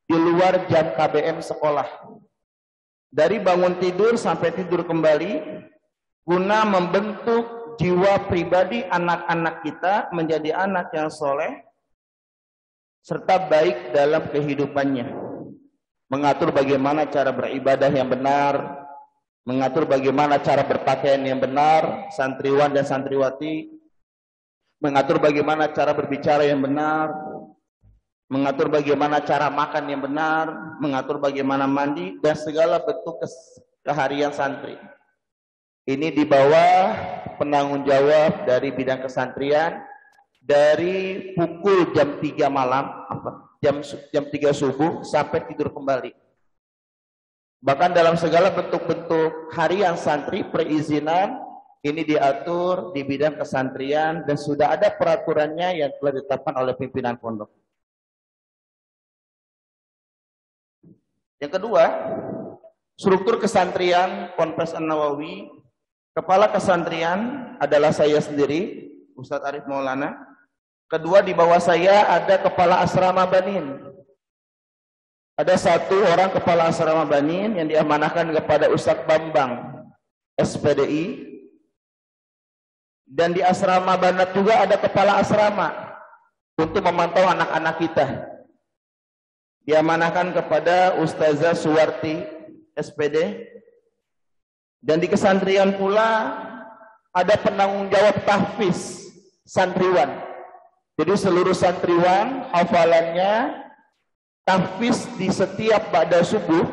di luar jam KBM sekolah. Dari bangun tidur sampai tidur kembali, guna membentuk jiwa pribadi anak-anak kita menjadi anak yang soleh serta baik dalam kehidupannya. Mengatur bagaimana cara beribadah yang benar, mengatur bagaimana cara berpakaian yang benar, santriwan dan santriwati, mengatur bagaimana cara berbicara yang benar, mengatur bagaimana cara makan yang benar, mengatur bagaimana mandi, dan segala bentuk keseharian santri. Ini di bawah penanggung jawab dari bidang kesantrian dari pukul jam 3 malam, jam 3 subuh sampai tidur kembali. Bahkan dalam segala bentuk-bentuk harian santri, perizinan, ini diatur di bidang kesantrian dan sudah ada peraturannya yang telah ditetapkan oleh pimpinan pondok. Yang kedua, struktur kesantrian Ponpes An-Nawawi. Kepala kesantrian adalah saya sendiri, Ustadz Arif Maulana. Kedua, di bawah saya ada kepala asrama Banin. Ada satu orang kepala asrama Banin yang diamanahkan kepada Ustadz Bambang, SPDI. Dan di asrama Banat juga ada kepala asrama untuk memantau anak-anak kita. Diamanahkan kepada Ustazah Suwarti, SPD. Dan di kesantrian pula ada penanggung jawab tahfiz santriwan. Jadi seluruh santriwan hafalannya tahfiz di setiap ba'da subuh,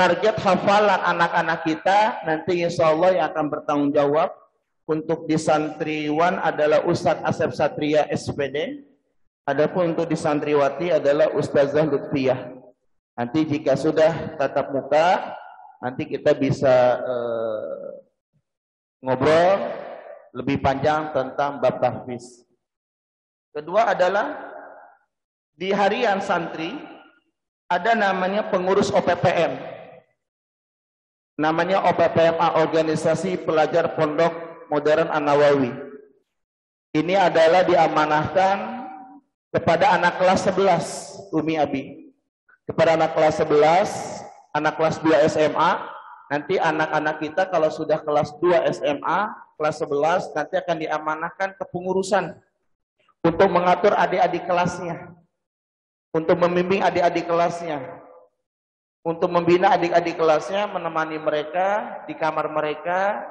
target hafalan anak-anak kita nanti insya Allah yang akan bertanggung jawab untuk di santriwan adalah Ustadz Asep Satria SPD. Adapun untuk di santriwati adalah Ustazah Lutfiyah. Nanti jika sudah tatap muka, nanti kita bisa ngobrol lebih panjang tentang bab tahfiz. Kedua adalah di harian santri ada namanya pengurus OPPM. Namanya OPPMA, Organisasi Pelajar Pondok Modern An-Nawawi. Ini adalah diamanahkan kepada anak kelas 11 Umi Abi. Kepada anak kelas 11, anak kelas 2 SMA, nanti anak-anak kita kalau sudah kelas 2 SMA, kelas 11 nanti akan diamanahkan kepengurusan untuk mengatur adik-adik kelasnya, untuk membimbing adik-adik kelasnya, untuk membina adik-adik kelasnya, menemani mereka di kamar mereka,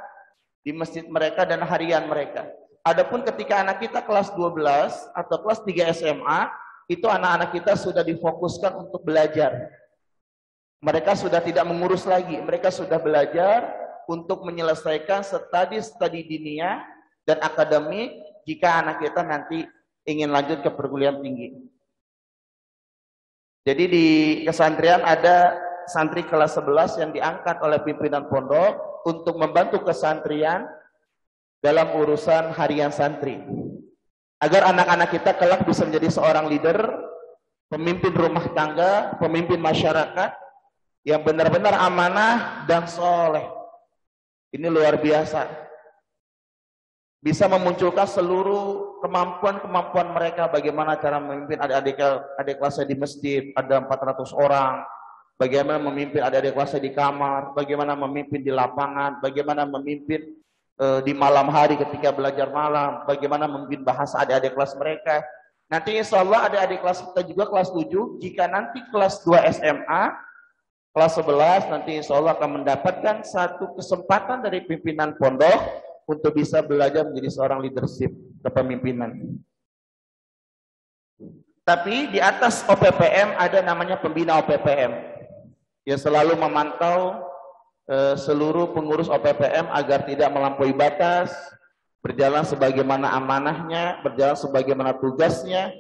di masjid mereka dan harian mereka. Adapun ketika anak kita kelas 12 atau kelas 3 SMA, itu anak-anak kita sudah difokuskan untuk belajar. Mereka sudah tidak mengurus lagi, mereka sudah belajar untuk menyelesaikan studi diniyah dan akademik jika anak kita nanti ingin lanjut ke perguruan tinggi. Jadi di kesantrian ada santri kelas 11 yang diangkat oleh pimpinan pondok untuk membantu kesantrian dalam urusan harian santri. Agar anak-anak kita kelak bisa menjadi seorang leader, pemimpin rumah tangga, pemimpin masyarakat yang benar-benar amanah dan soleh. Ini luar biasa. Bisa memunculkan seluruh kemampuan-kemampuan mereka, bagaimana cara memimpin adik-adik kelasnya di masjid, ada 400 orang, bagaimana memimpin adik-adik kelasnya di kamar, bagaimana memimpin di lapangan, bagaimana memimpin di malam hari ketika belajar malam, bagaimana memimpin bahasa adik-adik kelas mereka. Nanti insya Allah adik-adik kelas kita juga kelas 7, jika nanti kelas 2 SMA, kelas 11, nanti insya Allah akan mendapatkan satu kesempatan dari pimpinan pondok untuk bisa belajar menjadi seorang leadership kepemimpinan. Tapi di atas OPPM ada namanya pembina OPPM yang selalu memantau seluruh pengurus OPPM agar tidak melampaui batas, berjalan sebagaimana amanahnya, berjalan sebagaimana tugasnya.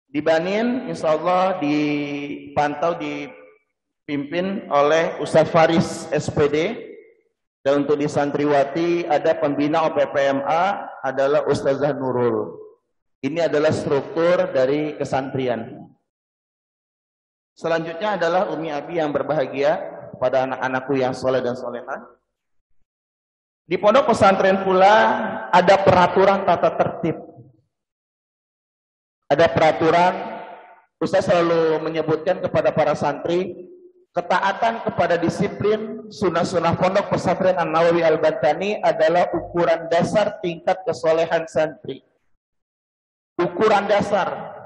Di Banin, insya Allah dipantau, dipimpin oleh Ustadz Faris SPD. Dan untuk di Santriwati ada pembina OPPMA adalah Ustazah Nurul. Ini adalah struktur dari kesantrian. Selanjutnya adalah Umi Abi yang berbahagia pada anak-anakku yang soleh dan solehah. Di pondok pesantren pula ada peraturan tata tertib. Ada peraturan, Ustaz selalu menyebutkan kepada para santri, ketaatan kepada disiplin sunnah-sunnah pondok pesantren An-Nawawi Al-Bantani adalah ukuran dasar tingkat kesolehan santri. Ukuran dasar.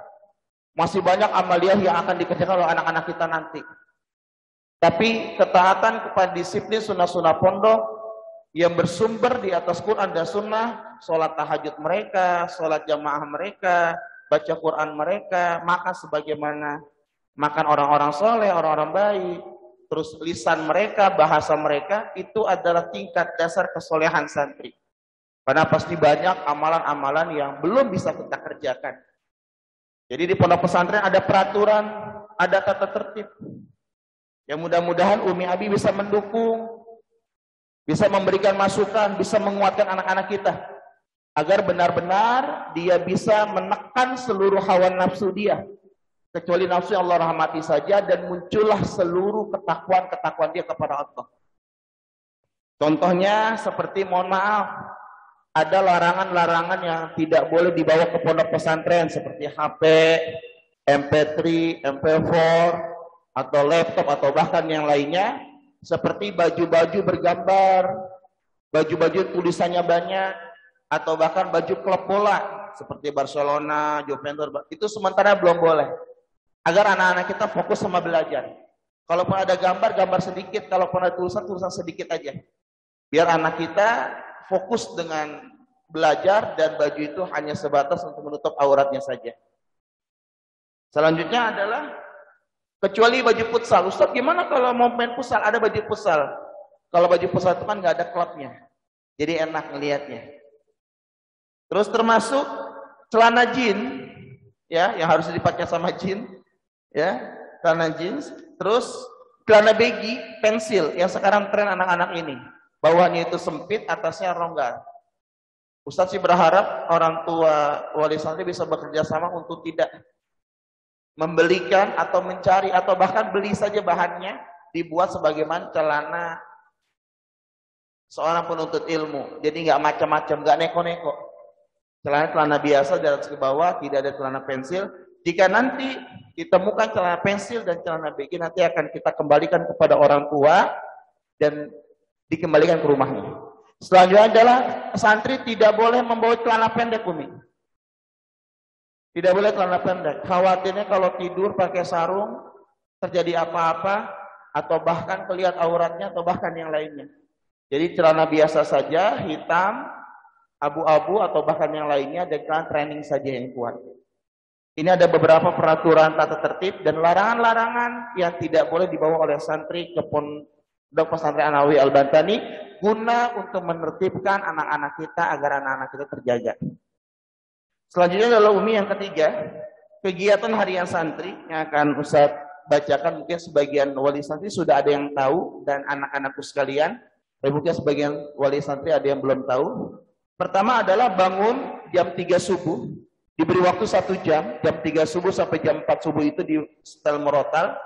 Masih banyak amaliyah yang akan dikerjakan oleh anak-anak kita nanti. Tapi ketaatan kepada disiplin sunnah-sunnah pondok yang bersumber di atas Quran dan sunnah, sholat tahajud mereka, sholat jamaah mereka, baca Quran mereka, makan sebagaimana makan orang-orang soleh, orang-orang baik, terus lisan mereka, bahasa mereka, itu adalah tingkat dasar kesolehan santri. Karena pasti banyak amalan-amalan yang belum bisa kita kerjakan. Jadi di pondok pesantren ada peraturan, ada tata tertib. Yang mudah-mudahan Umi Abi bisa mendukung, bisa memberikan masukan, bisa menguatkan anak-anak kita. Agar benar-benar dia bisa menekan seluruh hawa nafsu dia. Kecuali nafsu yang Allah rahmati saja, dan muncullah seluruh ketakwaan dia kepada Allah. Contohnya seperti, mohon maaf, ada larangan-larangan yang tidak boleh dibawa ke pondok pesantren seperti HP, MP3, MP4, atau laptop, atau bahkan yang lainnya, seperti baju-baju bergambar, baju-baju tulisannya banyak, atau bahkan baju klub bola seperti Barcelona, Juventus, itu sementara belum boleh. Agar anak-anak kita fokus sama belajar. Kalaupun ada gambar, gambar sedikit. Kalaupun ada tulisan, tulisan sedikit aja. Biar anak kita fokus dengan belajar, dan baju itu hanya sebatas untuk menutup auratnya saja. Selanjutnya adalah Kecuali baju futsal. Ustaz, gimana kalau mau main futsal? Ada baju futsal. Kalau baju futsal itu kan nggak ada klubnya. Jadi enak ngelihatnya. Terus termasuk celana jeans, ya, yang harus dipakai sama jeans, ya, celana jeans. Terus celana baggy, pensil, yang sekarang tren anak-anak ini. Bawahnya itu sempit, atasnya rongga. Ustaz sih berharap orang tua wali santri bisa bekerja sama untuk tidak membelikan atau mencari atau bahkan beli saja bahannya dibuat sebagaimana celana seorang penuntut ilmu. Jadi nggak macam-macam, nggak neko-neko. Celana biasa dari atas ke bawah, tidak ada celana pensil. Jika nanti ditemukan celana pensil dan celana baggy, nanti akan kita kembalikan kepada orang tua dan dikembalikan ke rumahnya. Selanjutnya adalah santri tidak boleh membawa celana pendek, Umi. Tidak boleh celana pendek. Khawatirnya kalau tidur pakai sarung terjadi apa-apa atau bahkan kelihatan auratnya atau bahkan yang lainnya. Jadi celana biasa saja, hitam, abu-abu atau bahkan yang lainnya, dan celana training saja yang kuat. Ini ada beberapa peraturan tata tertib dan larangan-larangan yang tidak boleh dibawa oleh santri ke Pondok Pesantren An-Nawawi Al-Bantani guna untuk menertibkan anak-anak kita agar anak-anak kita terjaga. Selanjutnya adalah Umi yang ketiga, kegiatan harian santri yang akan Ustaz bacakan. Mungkin sebagian wali santri sudah ada yang tahu dan anak-anakku sekalian, tapi mungkin sebagian wali santri ada yang belum tahu. Pertama adalah bangun jam 3 subuh, diberi waktu 1 jam, jam 3 subuh sampai jam 4 subuh itu di setel merotal.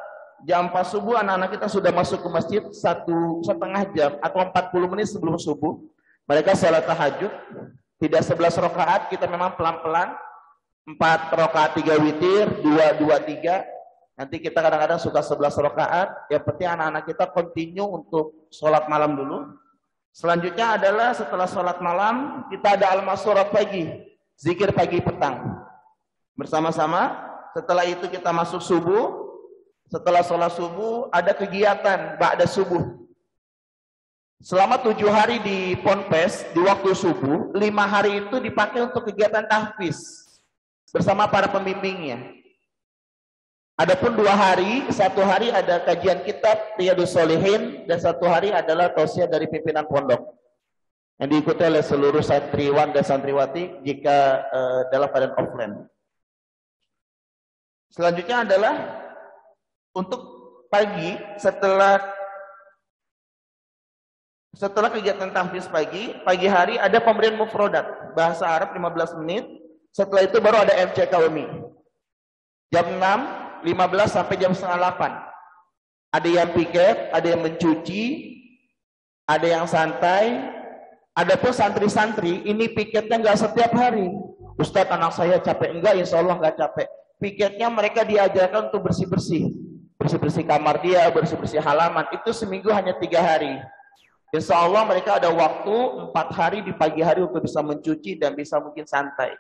Jam 4 subuh anak-anak kita sudah masuk ke masjid 1,5 jam atau 40 menit sebelum subuh. Mereka salat tahajud. Tidak 11 rakaat, kita memang pelan-pelan. 4 rakaat 3 witir, 2, 3. Nanti kita kadang-kadang suka 11 rakaat. Yang penting anak-anak kita continue untuk sholat malam dulu. Selanjutnya adalah setelah sholat malam, kita ada al-masurat pagi. Zikir pagi petang. Bersama-sama. Setelah itu kita masuk subuh. Setelah sholat subuh, ada kegiatan ba'da subuh. Selama 7 hari di Ponpes, di waktu subuh, 5 hari itu dipakai untuk kegiatan tahfiz bersama para pembimbingnya. Adapun 2 hari, 1 hari ada kajian kitab Riyadhus Shalihin dan 1 hari adalah tausiah dari pimpinan pondok yang diikuti oleh seluruh santriwan dan santriwati jika dalam keadaan offline. Selanjutnya adalah untuk pagi setelah kegiatan tahfiz pagi hari ada pemberian mufrodat bahasa Arab 15 menit. Setelah itu baru ada MCK Umi. Jam 6, 15 sampai jam setengah 8. Ada yang piket, ada yang mencuci, ada yang santai. Adapun santri-santri ini piketnya nggak setiap hari. Ustadz, anak saya capek. Enggak, insya Allah nggak capek. Piketnya mereka diajarkan untuk bersih-bersih. Bersih-bersih kamar dia, bersih-bersih halaman. Itu seminggu hanya 3 hari. Insya Allah mereka ada waktu 4 hari di pagi hari untuk bisa mencuci dan bisa mungkin santai.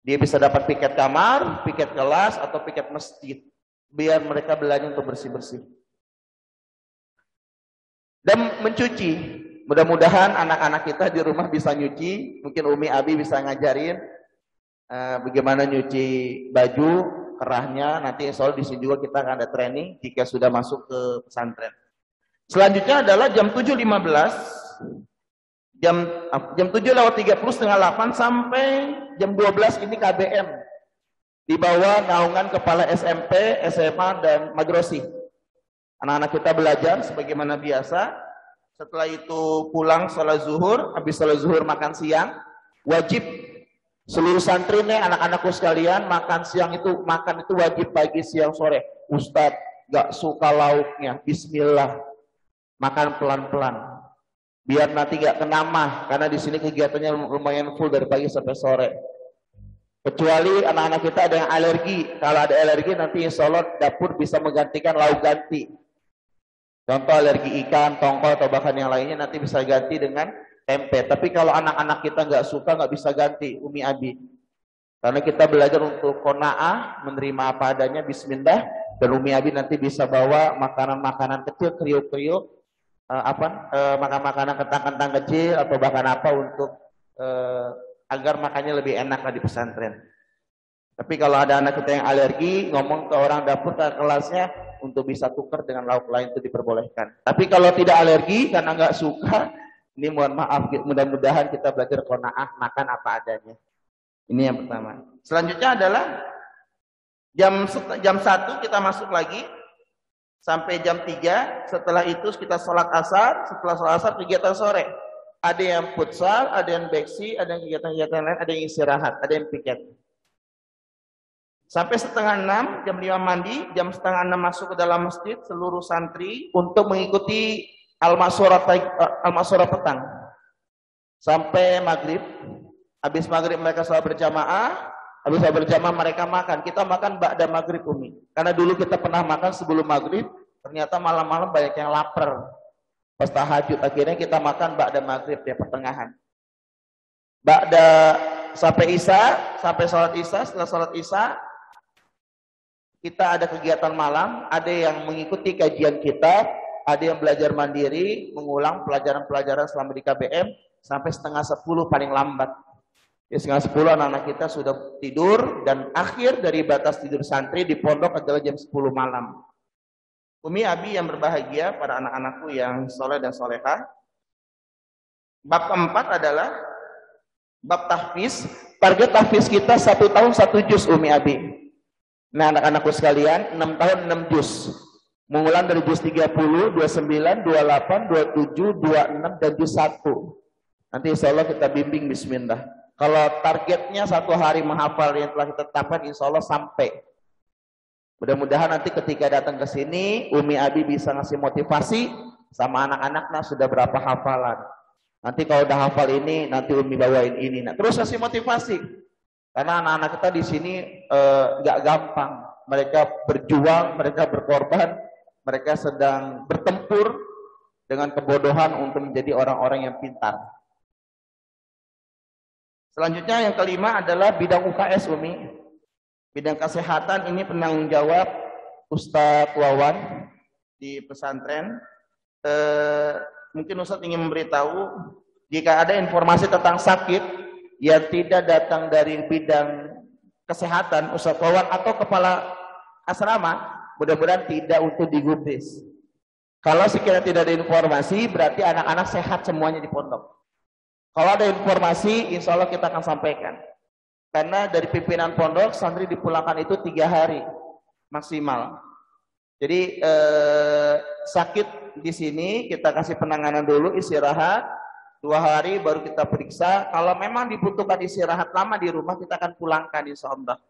Dia bisa dapat piket kamar, piket kelas, atau piket masjid. Biar mereka belajar untuk bersih-bersih. Dan mencuci. Mudah-mudahan anak-anak kita di rumah bisa nyuci. Mungkin Umi Abi bisa ngajarin bagaimana nyuci baju, kerahnya. Nanti insya Allah di sini juga kita akan ada training jika sudah masuk ke pesantren. Selanjutnya adalah jam 7.15, jam 7:30 setengah 8 sampai jam 12 ini KBM. Di bawah naungan kepala SMP, SMA, dan madrasih. Anak-anak kita belajar sebagaimana biasa. Setelah itu pulang sholat zuhur, habis sholat zuhur makan siang. Wajib seluruh santri nih, anak-anakku sekalian, makan itu wajib pagi, siang, sore. Ustadz, gak suka lauknya, bismillah. Makan pelan-pelan, biar nanti gak kena mah, karena di sini kegiatannya lumayan full dari pagi sampai sore. Kecuali anak-anak kita ada yang alergi. Kalau ada alergi nanti insya Allah dapur bisa menggantikan lauk ganti. Contoh alergi ikan, tongkol atau bahkan yang lainnya nanti bisa ganti dengan tempe. Tapi kalau anak-anak kita nggak suka nggak bisa ganti, Umi Abi. Karena kita belajar untuk qanaah, menerima apa adanya, bismillah. Dan Umi Abi nanti bisa bawa makanan-makanan kecil, kriuk-kriuk. Makan makanan kentang-kentang kecil atau bahkan apa untuk agar makannya lebih enak di pesantren. Tapi kalau ada anak kita yang alergi, ngomong ke orang dapur, ke kelasnya, untuk bisa tukar dengan lauk lain itu diperbolehkan. Tapi kalau tidak alergi, karena nggak suka, ini mohon maaf, mudah-mudahan kita belajar qanaah, makan apa adanya. Ini yang pertama. Selanjutnya adalah jam 1 kita masuk lagi, sampai jam 3, setelah itu kita sholat asar, setelah sholat asar kegiatan sore. Ada yang futsal, ada yang beksi, ada yang kegiatan-kegiatan lain, ada yang istirahat, ada yang piket. Sampai setengah 6, jam 5 mandi, jam setengah 6 masuk ke dalam masjid, seluruh santri untuk mengikuti al-masyurah petang. Sampai maghrib, habis maghrib mereka sholat berjamaah, habis sholat berjamaah mereka makan. Kita makan ba'da maghrib Umi. Karena dulu kita pernah makan sebelum maghrib, ternyata malam-malam banyak yang lapar. Pas tahajud, akhirnya kita makan ba'da maghrib, ya pertengahan. Ba'da sampai isya, sampai sholat isya, setelah sholat isya, kita ada kegiatan malam, ada yang mengikuti kajian kitab, ada yang belajar mandiri, mengulang pelajaran-pelajaran selama di KBM, sampai setengah 10 paling lambat. Ya, setengah 10 anak-anak kita sudah tidur, dan akhir dari batas tidur santri di pondok adalah jam 10 malam. Umi, Abi yang berbahagia, para anak-anakku yang soleh dan solehah. Bab keempat adalah bab tahfiz. Target tahfiz kita 1 tahun 1 juz Umi, Abi. Nah, anak-anakku sekalian, 6 tahun 6 juz. Mengulang dari juz 30, 29, 28, 27, 26, dan juz 1. Nanti insya Allah kita bimbing bismillah. Kalau targetnya 1 hari menghafal yang telah kita tetapkan, insya Allah sampai. Mudah-mudahan nanti ketika datang ke sini, Umi Abi bisa ngasih motivasi sama anak-anaknya sudah berapa hafalan. Nanti kalau udah hafal ini, nanti Umi bawain ini. Nah, terus kasih motivasi. Karena anak-anak kita di sini nggak gampang. Mereka berjuang, mereka berkorban, mereka sedang bertempur dengan kebodohan untuk menjadi orang-orang yang pintar. Selanjutnya yang kelima adalah bidang UKS Umi. Bidang kesehatan ini penanggung jawab Ustadz Wawan di pesantren. Mungkin Ustadz ingin memberitahu jika ada informasi tentang sakit yang tidak datang dari bidang kesehatan, Ustadz Wawan atau kepala asrama, mudah-mudahan tidak untuk digubris. Kalau sekiranya tidak ada informasi, berarti anak-anak sehat semuanya di pondok. Kalau ada informasi, insya Allah kita akan sampaikan. Karena dari pimpinan pondok, santri dipulangkan itu 3 hari maksimal. Jadi sakit di sini kita kasih penanganan dulu, istirahat 2 hari baru kita periksa. Kalau memang dibutuhkan istirahat lama di rumah, kita akan pulangkan insya Allah.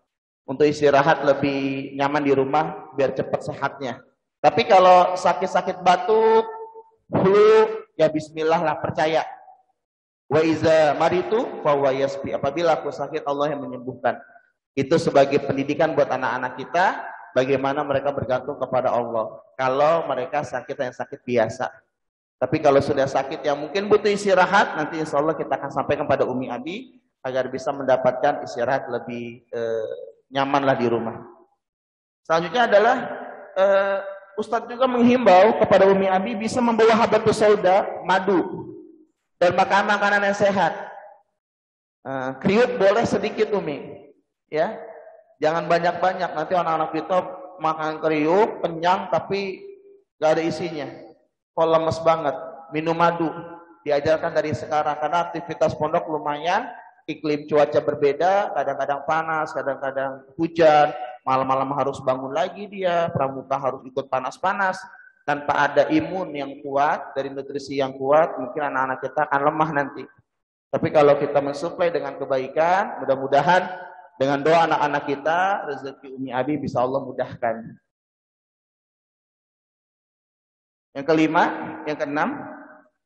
Untuk istirahat lebih nyaman di rumah, biar cepat sehatnya. Tapi kalau sakit-sakit batuk, flu, ya bismillah lah, percaya. Wa iza maritu fa huwa yasfi. Apabila aku sakit, Allah yang menyembuhkan. Itu sebagai pendidikan buat anak-anak kita, bagaimana mereka bergantung kepada Allah. Kalau mereka sakit yang sakit biasa. Tapi kalau sudah sakit yang mungkin butuh istirahat, nanti insya Allah kita akan sampaikan pada Umi Abi agar bisa mendapatkan istirahat lebih nyamanlah di rumah. Selanjutnya adalah Ustadz juga menghimbau kepada Umi Abi bisa membawa habatus sauda, madu, dan makanan-makanan yang sehat. Kriuk boleh sedikit Umi, ya, jangan banyak-banyak. Nanti anak-anak kita makan kriuk, kenyang tapi gak ada isinya. Kok lemes banget, minum madu, diajarkan dari sekarang, karena aktivitas pondok lumayan, iklim cuaca berbeda, kadang-kadang panas, kadang-kadang hujan, malam-malam harus bangun lagi dia, pramuka harus ikut panas-panas, tanpa ada imun yang kuat, dari nutrisi yang kuat, mungkin anak-anak kita akan lemah nanti. Tapi kalau kita mensuplai dengan kebaikan, mudah-mudahan dengan doa anak-anak kita, rezeki Umi Abi bisa Allah mudahkan. Yang kelima, yang keenam,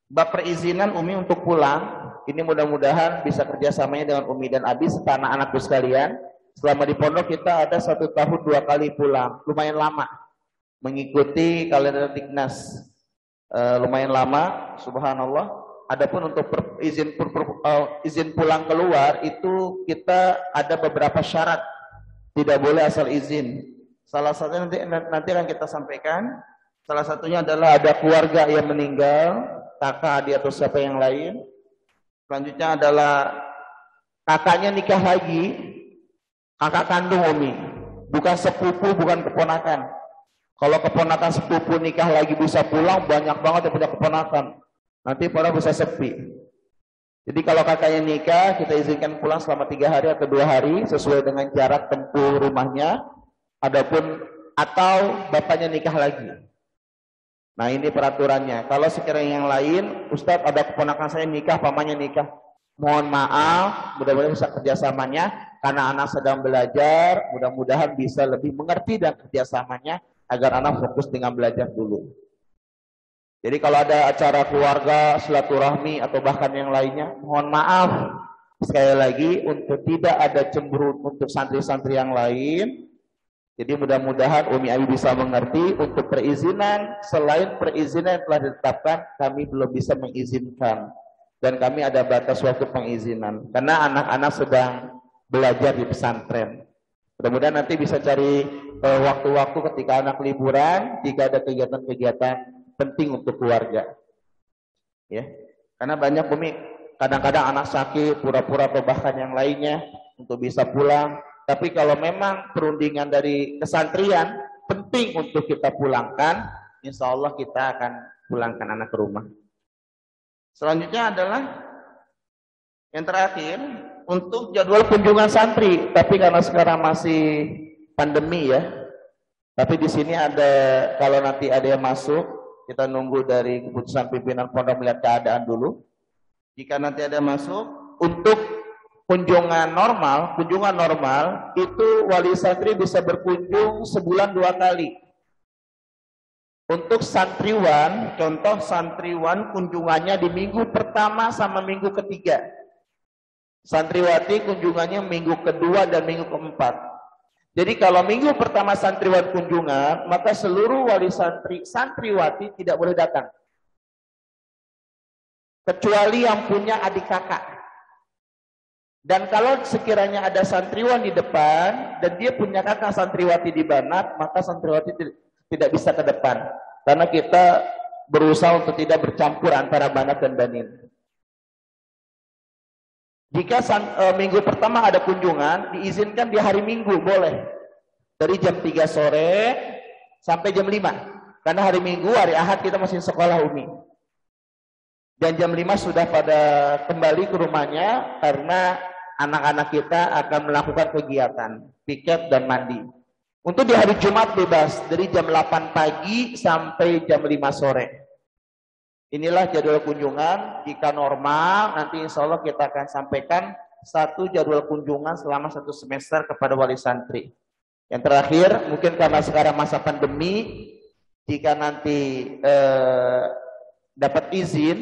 bab perizinan Umi untuk pulang. Ini mudah-mudahan bisa kerjasamanya dengan Umi dan Abi serta anak-anakku sekalian. Selama di pondok kita ada 1 tahun 2 kali pulang, lumayan lama. Mengikuti kalender Dignas, lumayan lama, subhanallah. Adapun untuk izin pulang keluar itu kita ada beberapa syarat, tidak boleh asal izin. Salah satunya nanti akan kita sampaikan. Salah satunya adalah ada keluarga yang meninggal, kakak, adik atau siapa yang lain. Selanjutnya adalah kakaknya nikah lagi. kakak kandung Umi, bukan sepupu, bukan keponakan. Kalau keponakan sepupu nikah lagi bisa pulang, banyak banget yang punya keponakan. Nanti pada bisa sepi. Jadi kalau kakaknya nikah, kita izinkan pulang selama 3 hari atau 2 hari sesuai dengan jarak tempuh rumahnya. Atau bapaknya nikah lagi. Nah ini peraturannya. Kalau sekiranya yang lain, Ustadz ada keponakan saya nikah, pamannya nikah. Mohon maaf, mudah-mudahan bisa kerjasamanya. Karena anak sedang belajar, mudah-mudahan bisa lebih mengerti dan kerjasamanya. Agar anak fokus dengan belajar dulu. Jadi kalau ada acara keluarga, silaturahmi atau bahkan yang lainnya, mohon maaf sekali lagi untuk tidak ada cemberut untuk santri-santri yang lain. Jadi mudah-mudahan Umi Abi bisa mengerti untuk perizinan, selain perizinan yang telah ditetapkan, kami belum bisa mengizinkan. Dan kami ada batas waktu pengizinan. Karena anak-anak sedang belajar di pesantren. Mudah-mudahan nanti bisa cari waktu-waktu ketika anak liburan, jika ada kegiatan-kegiatan penting untuk keluarga. Ya, karena banyak Umi, kadang-kadang anak sakit, pura-pura atau bahkan yang lainnya untuk bisa pulang. Tapi kalau memang perundingan dari kesantrian penting untuk kita pulangkan, insya Allah kita akan pulangkan anak ke rumah. Selanjutnya adalah yang terakhir, untuk jadwal kunjungan santri, tapi karena sekarang masih pandemi ya. Tapi di sini ada, kalau nanti ada yang masuk, kita nunggu dari keputusan pimpinan pondok melihat keadaan dulu. Jika nanti ada yang masuk, untuk kunjungan normal itu wali santri bisa berkunjung sebulan 2 kali. Untuk santriwan, contoh santriwan kunjungannya di minggu pertama sama minggu ketiga. Santriwati kunjungannya minggu kedua dan minggu keempat. Jadi kalau minggu pertama santriwan kunjungan, maka seluruh wali santriwati tidak boleh datang. Kecuali yang punya adik kakak. Dan kalau sekiranya ada santriwan di depan, dan dia punya kakak santriwati di Banat, maka santriwati tidak bisa ke depan. Karena kita berusaha untuk tidak bercampur antara Banat dan Banin. Jika minggu pertama ada kunjungan, diizinkan di hari Minggu, boleh. Dari jam 3 sore sampai jam 5. Karena hari Minggu, hari Ahad kita masih sekolah Umi. Dan jam 5 sudah pada kembali ke rumahnya karena anak-anak kita akan melakukan kegiatan, piket dan mandi. Untuk di hari Jumat bebas, dari jam 8 pagi sampai jam 5 sore. Inilah jadwal kunjungan. Jika normal, nanti insya Allah kita akan sampaikan 1 jadwal kunjungan selama 1 semester kepada wali santri. Yang terakhir, mungkin karena sekarang masa pandemi, jika nanti dapat izin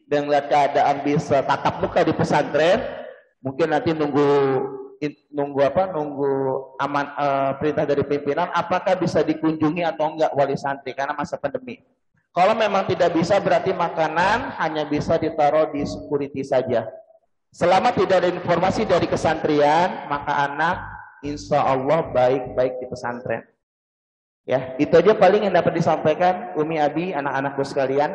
dan lihat keadaan bisa tatap muka di pesantren, mungkin nanti nunggu perintah dari pimpinan, apakah bisa dikunjungi atau enggak wali santri karena masa pandemi. Kalau memang tidak bisa, berarti makanan hanya bisa ditaruh di security saja. Selama tidak ada informasi dari kesantrian, maka anak insya Allah baik-baik di pesantren. Ya, itu aja paling yang dapat disampaikan Umi Abi, anak-anakku sekalian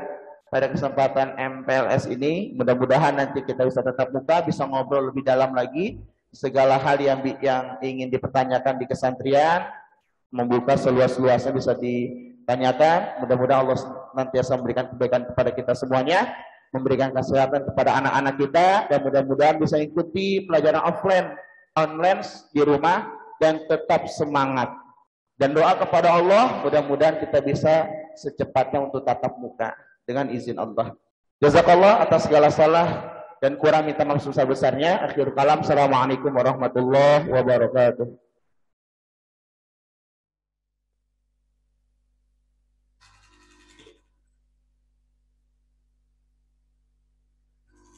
pada kesempatan MPLS ini. Mudah-mudahan nanti kita bisa tetap muka, bisa ngobrol lebih dalam lagi segala hal yang ingin dipertanyakan di kesantrian, membuka seluas-luasnya bisa ditanyakan. Mudah-mudahan Allah nantiasa memberikan kebaikan kepada kita semuanya, memberikan kesehatan kepada anak-anak kita, dan mudah-mudahan bisa ikuti pelajaran online di rumah dan tetap semangat. Dan doa kepada Allah, mudah-mudahan kita bisa secepatnya untuk tatap muka dengan izin Allah. Jazakallah atas segala salah dan kurang, minta maaf sebesar-besarnya. Akhir kalam, assalamualaikum warahmatullahi wabarakatuh.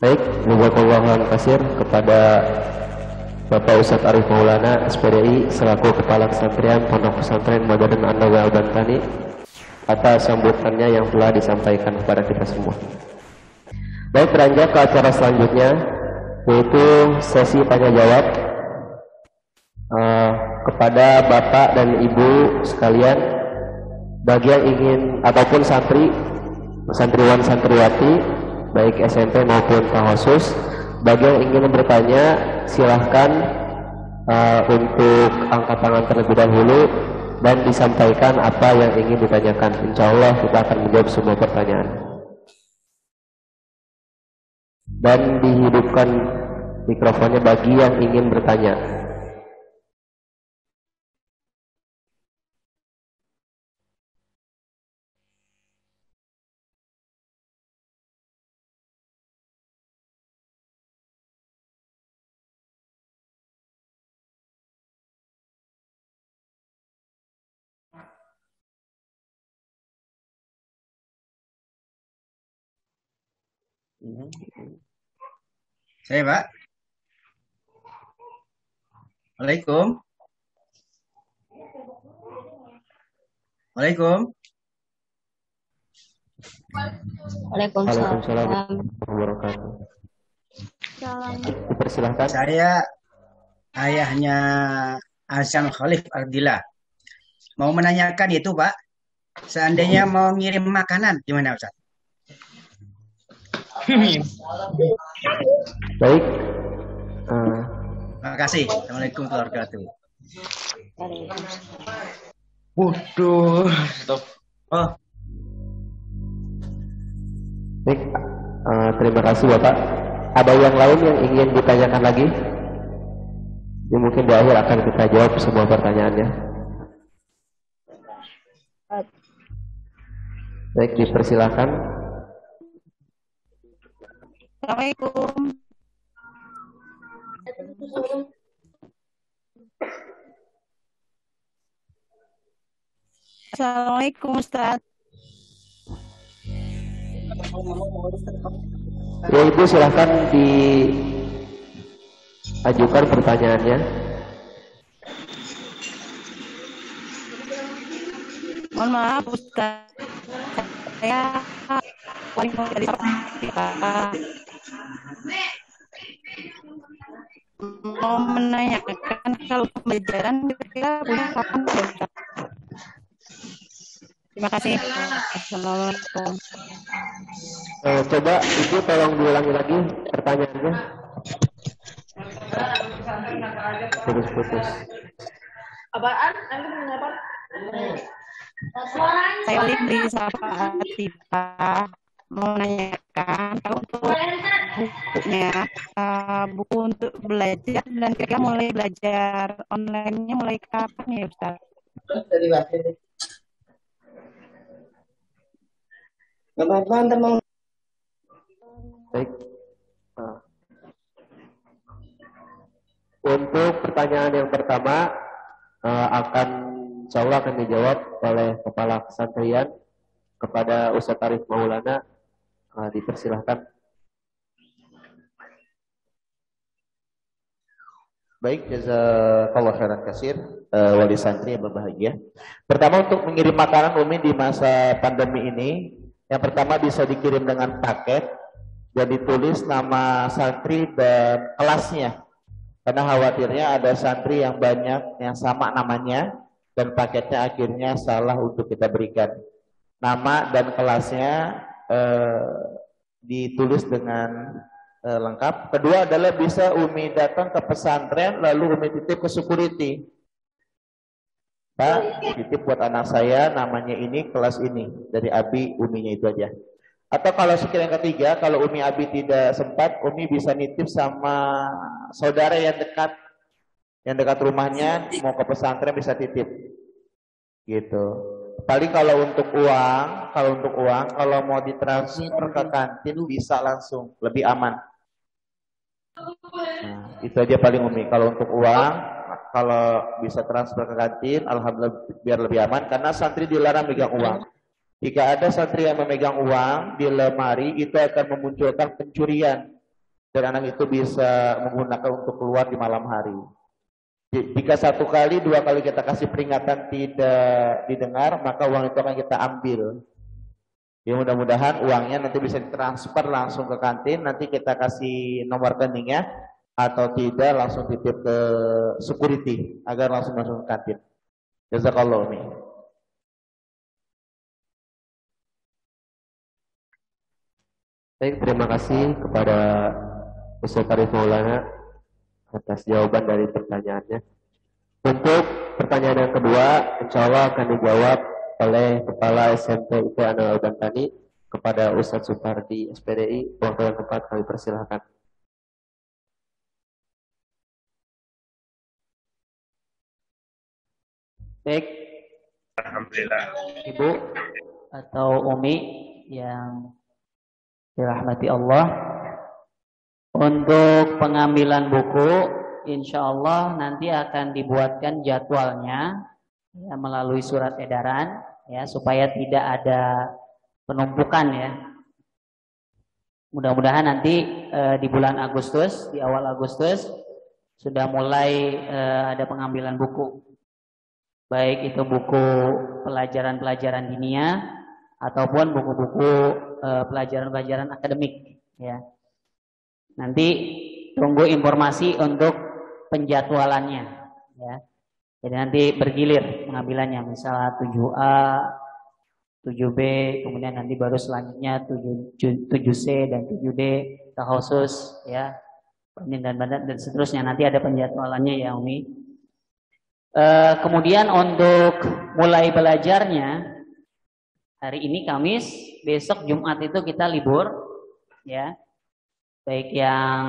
Baik, jazakallahu khairan kepada Bapak Ustadz Arif Maulana SPDI selaku Kepala Kesantrian Pondok Pesantren Modern An-Nawawi Al-Bantani atas sambutannya yang telah disampaikan kepada kita semua. Baik, beranjak ke acara selanjutnya, yaitu sesi tanya jawab kepada Bapak dan Ibu sekalian, bagi yang ingin ataupun santriwan santriwati baik SMP maupun khusus, bagi yang ingin bertanya silahkan untuk angkat tangan terlebih dahulu dan disampaikan apa yang ingin ditanyakan. Insya Allah kita akan menjawab semua pertanyaan. Dan dihidupkan mikrofonnya bagi yang ingin bertanya. Saya, Pak. Waalaikum. Waalaikum. Waalaikumsalam warahmatullahi wabarakatuh. Dipersilahkan. Saya ayahnya Hasan Khalif Ardila. Mau menanyakan itu, Pak. Seandainya mau ngirim makanan, gimana, Ustaz? Baik. Terima kasih. Assalamualaikum warahmatullahi wabarakatuh. Waduh. Stop. Oh. Baik. Terima kasih Bapak. Ada yang lain yang ingin ditanyakan lagi? Ya, mungkin di akhir akan kita jawab semua pertanyaannya. Baik, dipersilakan. Assalamualaikum. Assalamualaikum Ustaz. Ya Ibu silahkan diajukan pertanyaannya. Mohon maaf Ustaz. Saya dari mau menanyakan kalau pembelajaran kita punya kapan Ustaz? Terima kasih. Assalamualaikum. Coba Ibu tolong diulangi lagi pertanyaannya. Putus-putus. Apaan? Anda mengapa? Saya Libri Safa Atifa mau menanyakan kalau untuk bukunya, buku untuk belajar dan kira-kira mulai belajar online-nya mulai kapan ya Ustaz? Baik. Untuk pertanyaan yang pertama insya Allah akan dijawab oleh Kepala Kesantrian kepada Ustaz Arif Maulana. Dipersilahkan. Baik, jazakallah khairan katsir, wali santri yang berbahagia. Pertama, untuk mengirim makanan Umi di masa pandemi ini, yang pertama bisa dikirim dengan paket dan ditulis nama santri dan kelasnya. Karena khawatirnya ada santri yang banyak yang sama namanya dan paketnya akhirnya salah untuk kita berikan. Nama dan kelasnya ditulis dengan lengkap. Kedua adalah bisa Umi datang ke pesantren lalu Umi titip ke security. Pak, titip buat anak saya namanya ini, kelas ini, dari Abi, Uminya itu aja. Atau kalau sekiranya yang ketiga, kalau Umi Abi tidak sempat, Umi bisa nitip sama saudara yang dekat rumahnya, mau ke pesantren bisa titip. Gitu. Paling kalau untuk uang, kalau mau ditransfer ke kantin bisa langsung, lebih aman. Nah, itu aja paling Umi. Kalau untuk uang, kalau bisa transfer ke kantin, alhamdulillah biar lebih aman. Karena santri dilarang megang uang. Jika ada santri yang memegang uang di lemari, itu akan memunculkan pencurian. Dan anak itu bisa menggunakan untuk keluar di malam hari. Jika satu kali, dua kali kita kasih peringatan tidak didengar, maka uang itu akan kita ambil. Ya mudah-mudahan uangnya nanti bisa ditransfer langsung ke kantin, nanti kita kasih nomor rekeningnya, atau tidak langsung titip ke security agar langsung masuk ke kantin. Jazakallah Umi. Baik, terima kasih kepada Ustaz Arif Maulana atas jawaban dari pertanyaannya. Untuk pertanyaan yang kedua, insya Allah akan dijawab oleh Kepala SMP IP Anwar Bantani kepada Ustadz Supardi SPDI. Waktu yang tepat kami persilahkan. Baik. Alhamdulillah. Ibu atau Umi yang dirahmati Allah, untuk pengambilan buku insya Allah nanti akan dibuatkan jadwalnya ya, melalui surat edaran ya, supaya tidak ada penumpukan ya. Mudah-mudahan nanti di bulan Agustus, di awal Agustus sudah mulai ada pengambilan buku, baik itu buku pelajaran-pelajaran dinia ataupun buku-buku pelajaran-pelajaran akademik ya. Nanti tunggu informasi untuk penjadwalannya ya. Jadi nanti bergilir pengambilannya, misalnya 7A, 7B, kemudian nanti baru selanjutnya 7C dan 7D takhusus ya, dan seterusnya, nanti ada penjadwalannya ya Umi. Kemudian untuk mulai belajarnya, hari ini Kamis, besok Jumat itu kita libur ya. Baik yang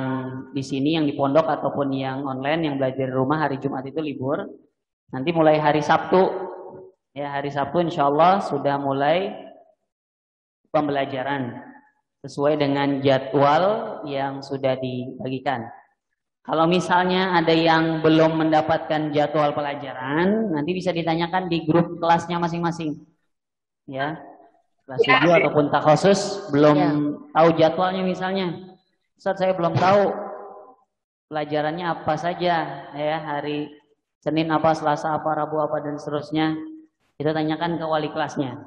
di sini yang di pondok ataupun yang online yang belajar di rumah, hari Jumat itu libur. Nanti mulai hari Sabtu ya, hari Sabtu insya Allah sudah mulai pembelajaran sesuai dengan jadwal yang sudah dibagikan. Kalau misalnya ada yang belum mendapatkan jadwal pelajaran, nanti bisa ditanyakan di grup kelasnya masing-masing ya. Kelas 7 ataupun takhusus belum tahu jadwalnya misalnya, Ustaz saya belum tahu pelajarannya apa saja ya, hari Senin apa, Selasa apa, Rabu apa dan seterusnya. Kita tanyakan ke wali kelasnya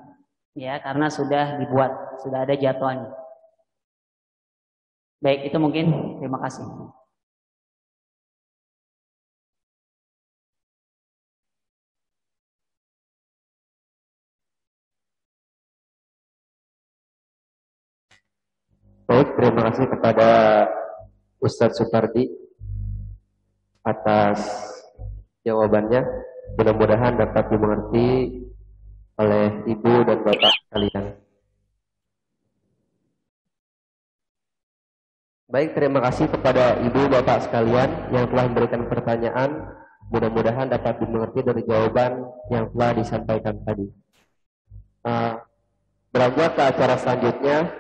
ya, karena sudah dibuat, sudah ada jadwalnya. Baik, itu mungkin. Terima kasih. Baik, terima kasih kepada Ustadz Supardi atas jawabannya. Mudah-mudahan dapat dimengerti oleh Ibu dan Bapak sekalian. Baik, terima kasih kepada Ibu Bapak sekalian yang telah memberikan pertanyaan. Mudah-mudahan dapat dimengerti dari jawaban yang telah disampaikan tadi. Beranjak ke acara selanjutnya,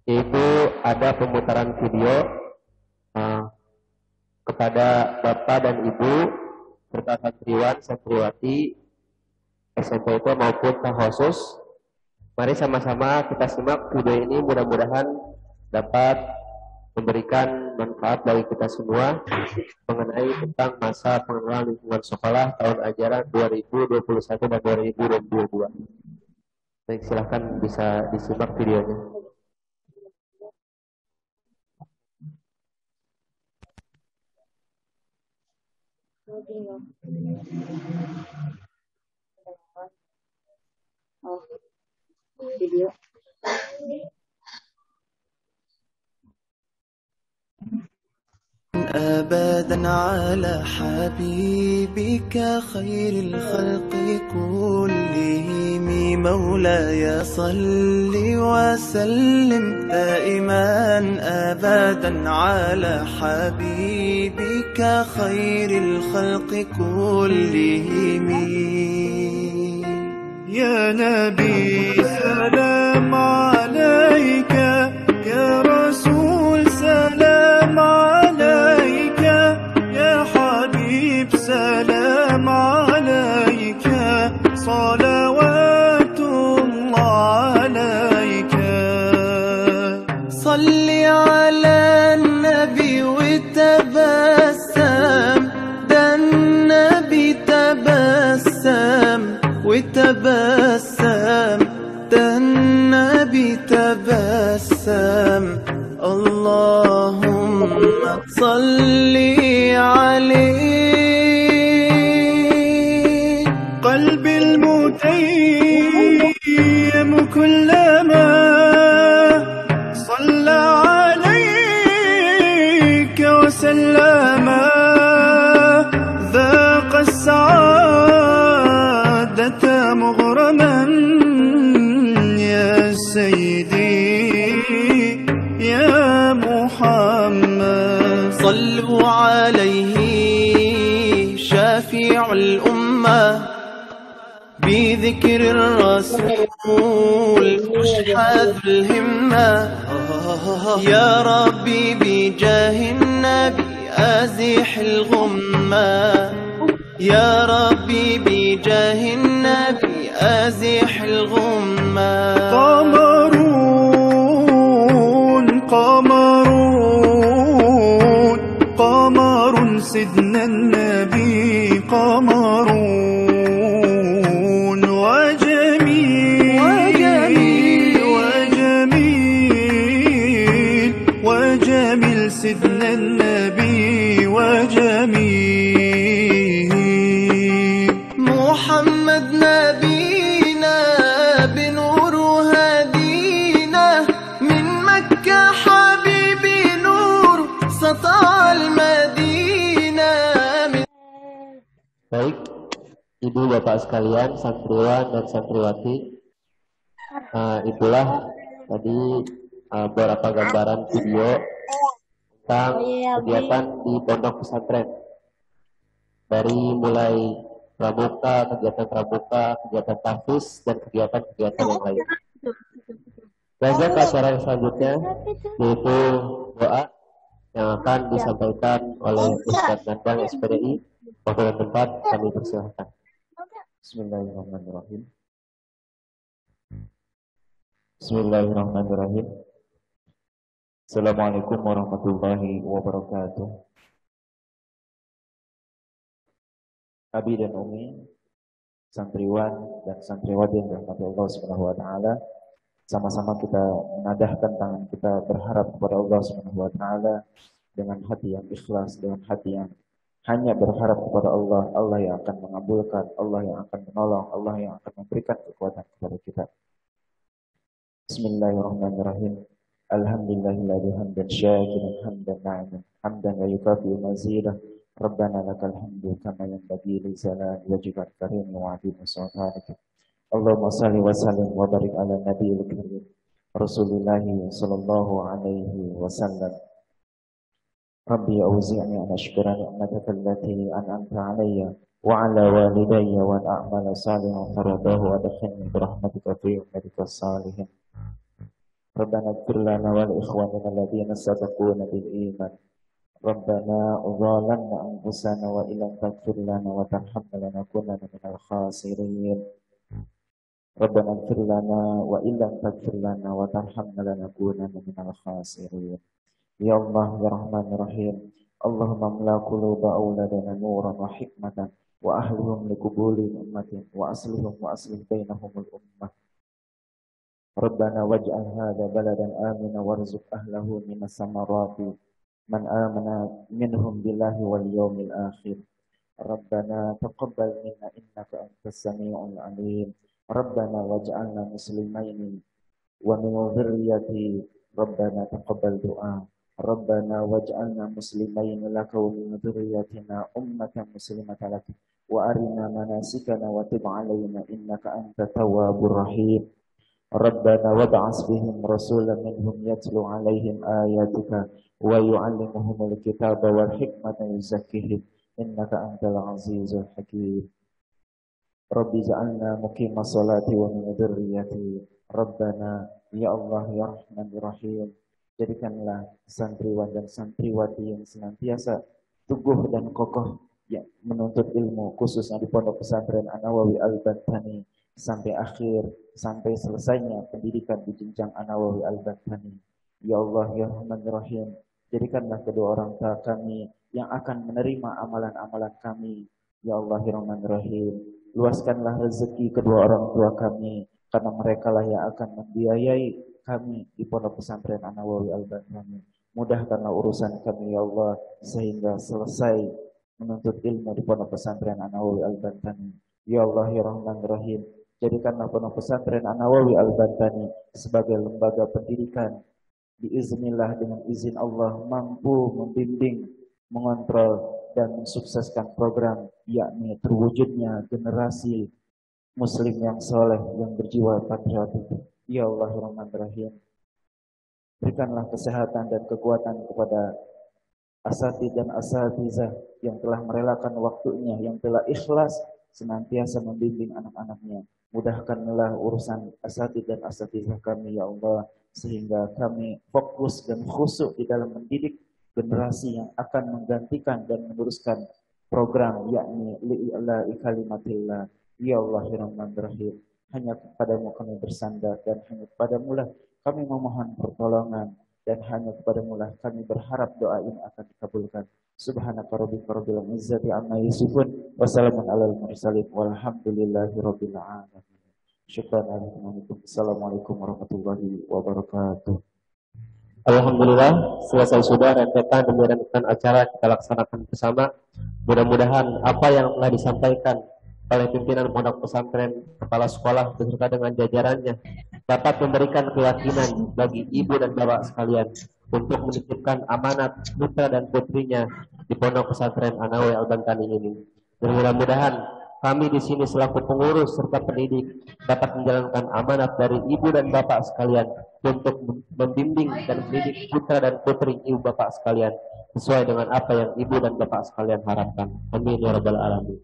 yaitu ada pemutaran video kepada Bapak dan Ibu serta santriwan santriwati SMP itu maupun takhusus. Mari sama-sama kita simak video ini, mudah-mudahan dapat memberikan manfaat bagi kita semua mengenai tentang masa pengenalan lingkungan sekolah tahun ajaran 2021 dan 2022. Baik, silahkan bisa disimak videonya. Video. أبدا على حبيبك خير الخلق كلهم مولاي صل وسلم دائما أبدا على حبيبك خير الخلق كلهم يا نبي سلام عليك يا رسول سلام عليك يا حبيب سلام عليك صلوات الله عليك صل على النبي وتبسم ده النبي تبسم وتبسم ده النبي تبسم اللهم صل عليه قلبي المتيم كلما صلى عليك وسلم الأمة بذكر الرسول أشحاذ الهمة يا ربي بجاه النبي أزح الغمة يا ربي بجاه النبي أزح الغمة قمرون قمرون قمر سيدنا النبي قمرون وجميل وجميل وجميل وجميل سيدنا النبي وجميل محمد نبينا بنور هدينا من مكة حبيبي نور سطع المدينة Baik, Ibu Bapak sekalian, santriwan dan santriwati, itulah tadi beberapa gambaran video tentang kegiatan di pondok pesantren. Dari mulai pramuka, kegiatan tahfiz, dan kegiatan-kegiatan yang lain. Lanjut ke acara yang selanjutnya, yaitu doa yang akan disampaikan oleh Ustaz Nandang SPDI. Waktu dan tempat kami persilahkan. Bismillahirrahmanirrahim. Bismillahirrahmanirrahim. Assalamualaikum warahmatullahi wabarakatuh. Abi dan Umi, santriwan dan santriwati yang dirahmati Allah Subhanahu wa taala, sama-sama kita menadahkan tangan kita berharap kepada Allah Subhanahu wa taala dengan hati yang ikhlas, dengan hati yang hanya berharap kepada Allah. Allah yang akan mengabulkan, Allah yang akan menolong, Allah yang akan memberikan kekuatan kepada kita. Bismillahirrahmanirrahim. Alhamdulillahilladzi hamdan syakiran hamdan na'iman hamdan la yukafi'u mazidah. Rabbana lakal hamdu kama yanbaghi li jalali wajhikal karim wa 'azimi sultanik. Allahumma shalli wa sallim wa barik ala nabiyil karim Rasulillah sallallahu alaihi wasallam. Rabbi auzi'ni an ashkura ni'mataka allati an'amta 'alayya wa 'ala walidayya wa an a'mala salihan tardahu wa adkhilni bi rahmatika fi ibadika salihin. Rabbana ighfir lana wa li ikhwanina alladhina sabaquna bil iman. Rabbana zalamna anfusana wa illam taghfir lana wa tarhamna lanakunanna minal khasirin. Rabbana ighfir lana wa illam taghfir lana wa tarhamna lanakunanna minal khasirin. Ya Allah ya Rahman ya Rahim, Allahumma amla quluba auladana nuran wa hikmatan wa ahlihum liqubuli ummatin wa aslihum wa aslih bainahumul ummah. Rabbana waj'al hadha baladan amina warzuq ahlahu minas samarati man amana minhum billahi wal yawmil akhir. Rabbana taqabbal minna innaka antas sami'ul alim. Rabbana waj'alna muslimaini wa min dhurriyyati Rabbana taqabbal du'a. Rabbana waj'alna muslimain laka wa min dhurriyyatina ummatan muslimatan lak wa arina manasikana wa tub 'alaina innaka antat tawwabur rahim. Rabbana wab'ats fihim rasulan minhum yatlu 'alaihim ayatika wa yu'allimuhumul kitaba wal hikmata wa yuzakkihim innaka antal azizul hakim. Rabbi ja'alna muqimas salati wa min dhurriyyati. Rabbana ya Allah ya Rahman ya Rahim, jadikanlah santriwan dan santriwati yang senantiasa teguh dan kokoh yang menuntut ilmu, khususnya di Pondok Pesantren An-Nawawi Al-Bantani sampai akhir, sampai selesainya pendidikan di jenjang An-Nawawi Al-Bantani. Ya Allah ya Rahman ya Rahim, jadikanlah kedua orang tua kami yang akan menerima amalan-amalan kami. Ya Allah ya Rahman ya Rahim, luaskanlah rezeki kedua orang tua kami, karena mereka lah yang akan membiayai kami di Pondok Pesantren An-Nawawi Al-Bantani. Mudahkanlah urusan kami ya Allah, sehingga selesai menuntut ilmu di Pondok Pesantren An-Nawawi Al-Bantani. Ya Allah ya Rahman Rahim, jadikanlah Pondok Pesantren An-Nawawi Al-Bantani sebagai lembaga pendidikan, biiznillah dengan izin Allah mampu membimbing, mengontrol dan mensukseskan program, yakni terwujudnya generasi muslim yang soleh, yang berjiwa patriotik. Ya Allah Rahman Rahim, berikanlah kesehatan dan kekuatan kepada asatidz dan asatizah yang telah merelakan waktunya, yang telah ikhlas senantiasa membimbing anak-anaknya. Mudahkanlah urusan asatidz dan asatizah kami ya Allah, sehingga kami fokus dan khusyuk di dalam mendidik generasi yang akan menggantikan dan meneruskan program, yakni li'ila'i kalimatillah. Ya Allah ya Rahman Rahim, hanya kepadamu kami bersandar dan hanya kepadamu lah kami memohon pertolongan, dan hanya kepadamu lah kami berharap doa ini akan dikabulkan. Subhanaka rabbika rabbil izzati amma yasifun wa salamun alal mursalin walhamdulillahi rabbil alamin. Syukran alaikum. Assalamualaikum warahmatullahi wabarakatuh. Alhamdulillah, selesai sudah rentetan demi rentetan acara kita laksanakan bersama. Mudah-mudahan apa yang telah disampaikan oleh pimpinan pondok pesantren, kepala sekolah beserta dengan jajarannya dapat memberikan keyakinan bagi ibu dan bapak sekalian untuk menitipkan amanat putra dan putrinya di pondok pesantren Anawi Al-Bantani ini. Dan mudah-mudahan kami di sini selaku pengurus serta pendidik dapat menjalankan amanat dari ibu dan bapak sekalian untuk membimbing dan mendidik putra dan putri ibu bapak sekalian sesuai dengan apa yang ibu dan bapak sekalian harapkan. Amin ya rabbal alamin.